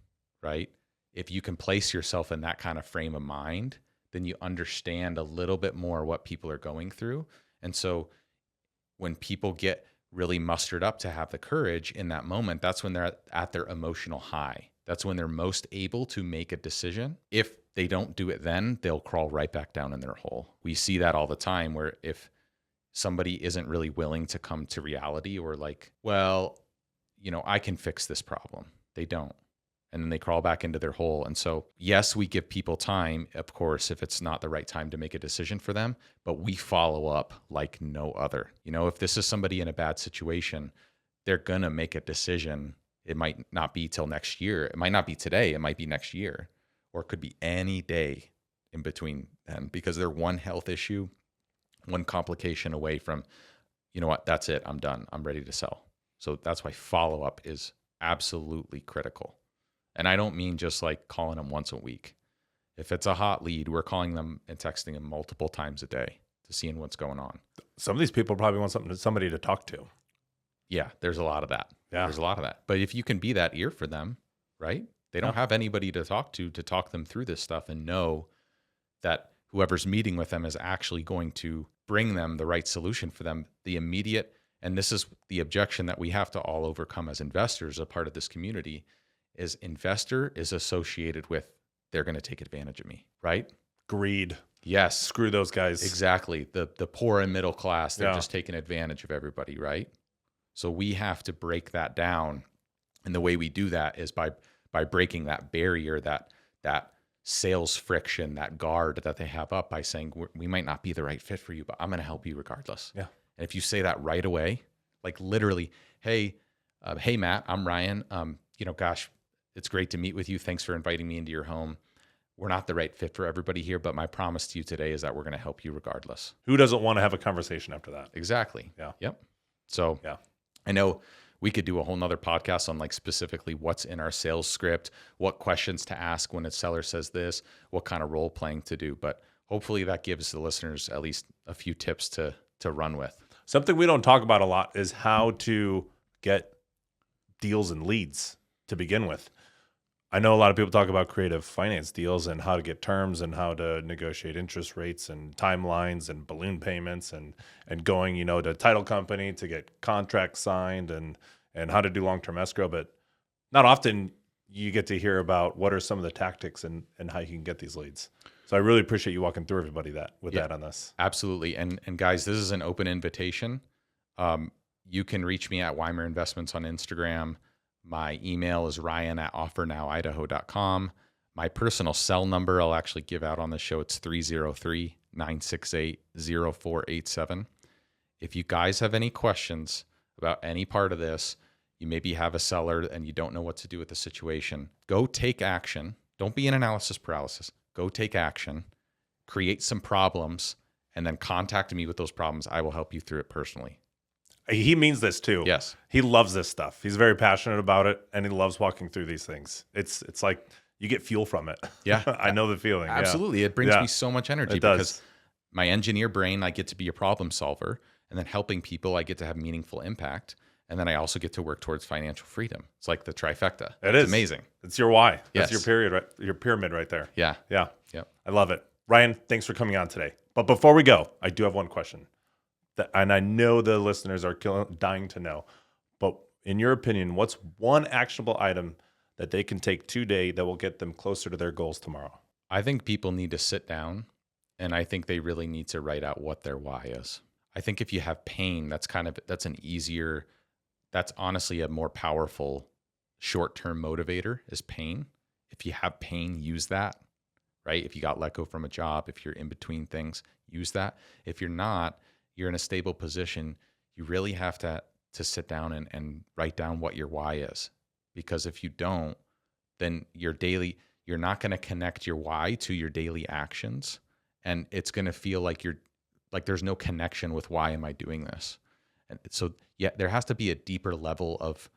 S1: right? If you can place yourself in that kind of frame of mind, then you understand a little bit more what people are going through. And so when people get really mustered up to have the courage in that moment, that's when they're at their emotional high. That's when they're most able to make a decision. If they don't do it then, they'll crawl right back down in their hole. We see that all the time, where if somebody isn't really willing to come to reality, or like, well, I can fix this problem. They don't. And then they crawl back into their hole. And so, yes, we give people time, of course, if it's not the right time to make a decision for them, but we follow up like no other. If this is somebody in a bad situation, they're going to make a decision. It might not be till next year. It might not be today. It might be next year, or it could be any day in between then, because they're one health issue, one complication away from, you know what, that's it. I'm done. I'm ready to sell. So that's why follow-up is absolutely critical. And I don't mean just like calling them once a week. If it's a hot lead, we're calling them and texting them multiple times a day to seeing what's going on.
S2: Some of these people probably want somebody to talk to.
S1: Yeah, there's a lot of that.
S2: Yeah.
S1: There's a lot of that. But if you can be that ear for them, right? They don't have anybody to talk them through this stuff, and know that whoever's meeting with them is actually going to bring them the right solution for them. The immediate, and this is the objection that we have to all overcome as investors, a part of this community, is investor is associated with they're going to take advantage of me, right?
S2: Greed.
S1: Yes.
S2: Screw those guys.
S1: Exactly. The poor and middle class, they're
S2: Yeah.
S1: just taking advantage of everybody, right? So we have to break that down. And the way we do that is by breaking that barrier, that sales friction, that guard that they have up by saying, we might not be the right fit for you, but I'm going to help you regardless.
S2: Yeah.
S1: And if you say that right away, like literally, hey, Matt, I'm Ryan. Gosh, it's great to meet with you. Thanks for inviting me into your home. We're not the right fit for everybody here, but my promise to you today is that we're going to help you regardless.
S2: Who doesn't want to have a conversation after that?
S1: Exactly.
S2: Yeah.
S1: Yep. So
S2: yeah.
S1: I know we could do a whole nother podcast on like specifically what's in our sales script, what questions to ask when a seller says this, what kind of role playing to do. But hopefully that gives the listeners at least a few tips to run with.
S2: Something we don't talk about a lot is how to get deals and leads to begin with. I know a lot of people talk about creative finance deals and how to get terms and how to negotiate interest rates and timelines and balloon payments and going, to title company to get contracts signed and how to do long-term escrow. But not often you get to hear about what are some of the tactics and how you can get these leads. So I really appreciate you walking through everybody that on this.
S1: Absolutely. And guys, this is an open invitation. You can reach me at Weimer Investments on Instagram. My email is ryan@offernowidaho.com. My personal cell number I'll actually give out on the show. It's 303-968-0487. If you guys have any questions about any part of this, you maybe have a seller and you don't know what to do with the situation, go take action. Don't be in analysis paralysis. Go take action, create some problems, and then contact me with those problems. I will help you through it personally.
S2: He means this too.
S1: Yes.
S2: He loves this stuff. He's very passionate about it, and he loves walking through these things. It's like you get fuel from it.
S1: Yeah.
S2: I know the feeling.
S1: Absolutely.
S2: Yeah.
S1: It brings me so much energy
S2: It does.
S1: because my engineer brain, I get to be a problem solver, and then helping people, I get to have meaningful impact. And then I also get to work towards financial freedom. It's like the trifecta.
S2: It's
S1: amazing.
S2: It's your why.
S1: Yes.
S2: That's your pyramid right there.
S1: Yeah.
S2: Yeah.
S1: Yep.
S2: I love it. Ryan, thanks for coming on today. But before we go, I do have one question. And I know the listeners are dying to know. But in your opinion, what's one actionable item that they can take today that will get them closer to their goals tomorrow?
S1: I think people need to sit down, and I think they really need to write out what their why is. I think if you have pain, that's honestly a more powerful short-term motivator is pain. If you have pain, use that, right? If you got let go from a job, if you're in between things, use that. If you're not, you're in a stable position, you really have to sit down and write down what your why is. Because if you don't, then you're not going to connect your why to your daily actions. And it's going to feel like there's no connection with why am I doing this? And so, yeah, there has to be a deeper level of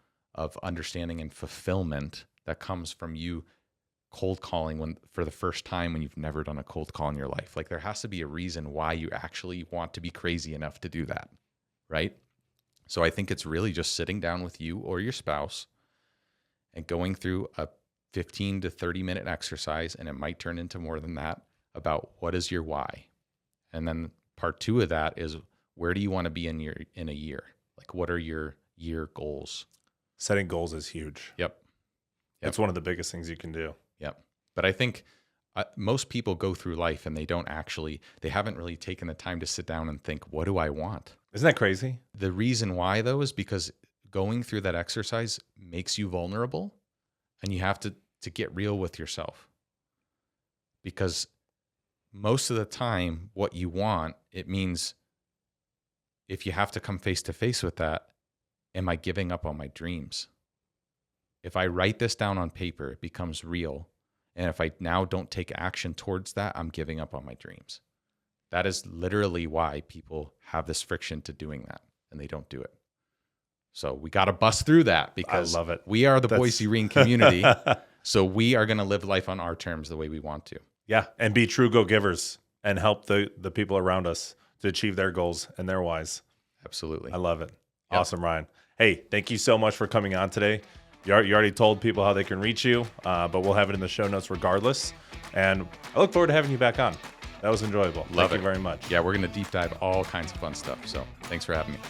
S1: understanding and fulfillment that comes from you cold calling for the first time when you've never done a cold call in your life. Like there has to be a reason why you actually want to be crazy enough to do that, right? So I think it's really just sitting down with you or your spouse and going through a 15 to 30 minute exercise, and it might turn into more than that, about what is your why. And then part 2 of that is, where do you want to be in a year? Like what are your year goals?
S2: Setting goals is huge.
S1: Yep.
S2: It's one of the biggest things you can do.
S1: Yep. But I think most people go through life and they haven't really taken the time to sit down and think, what do I want?
S2: Isn't that crazy?
S1: The reason why, though, is because going through that exercise makes you vulnerable, and you have to get real with yourself. Because most of the time, what you want, it means if you have to come face to face with that, am I giving up on my dreams? If I write this down on paper, it becomes real. And if I now don't take action towards that, I'm giving up on my dreams. That is literally why people have this friction to doing that, and they don't do it. So we got to bust through that, because
S2: I love it.
S1: We are the Boise REIN community. So we are going to live life on our terms the way we want to.
S2: Yeah, and be true go-givers and help the people around us to achieve their goals and their whys.
S1: Absolutely.
S2: I love it.
S1: Yep.
S2: Awesome, Ryan. Hey, thank you so much for coming on today. You already told people how they can reach you, but we'll have it in the show notes regardless. And I look forward to having you back on. That was enjoyable. Thank you very much.
S1: Yeah, we're going to deep dive all kinds of fun stuff. So thanks for having me.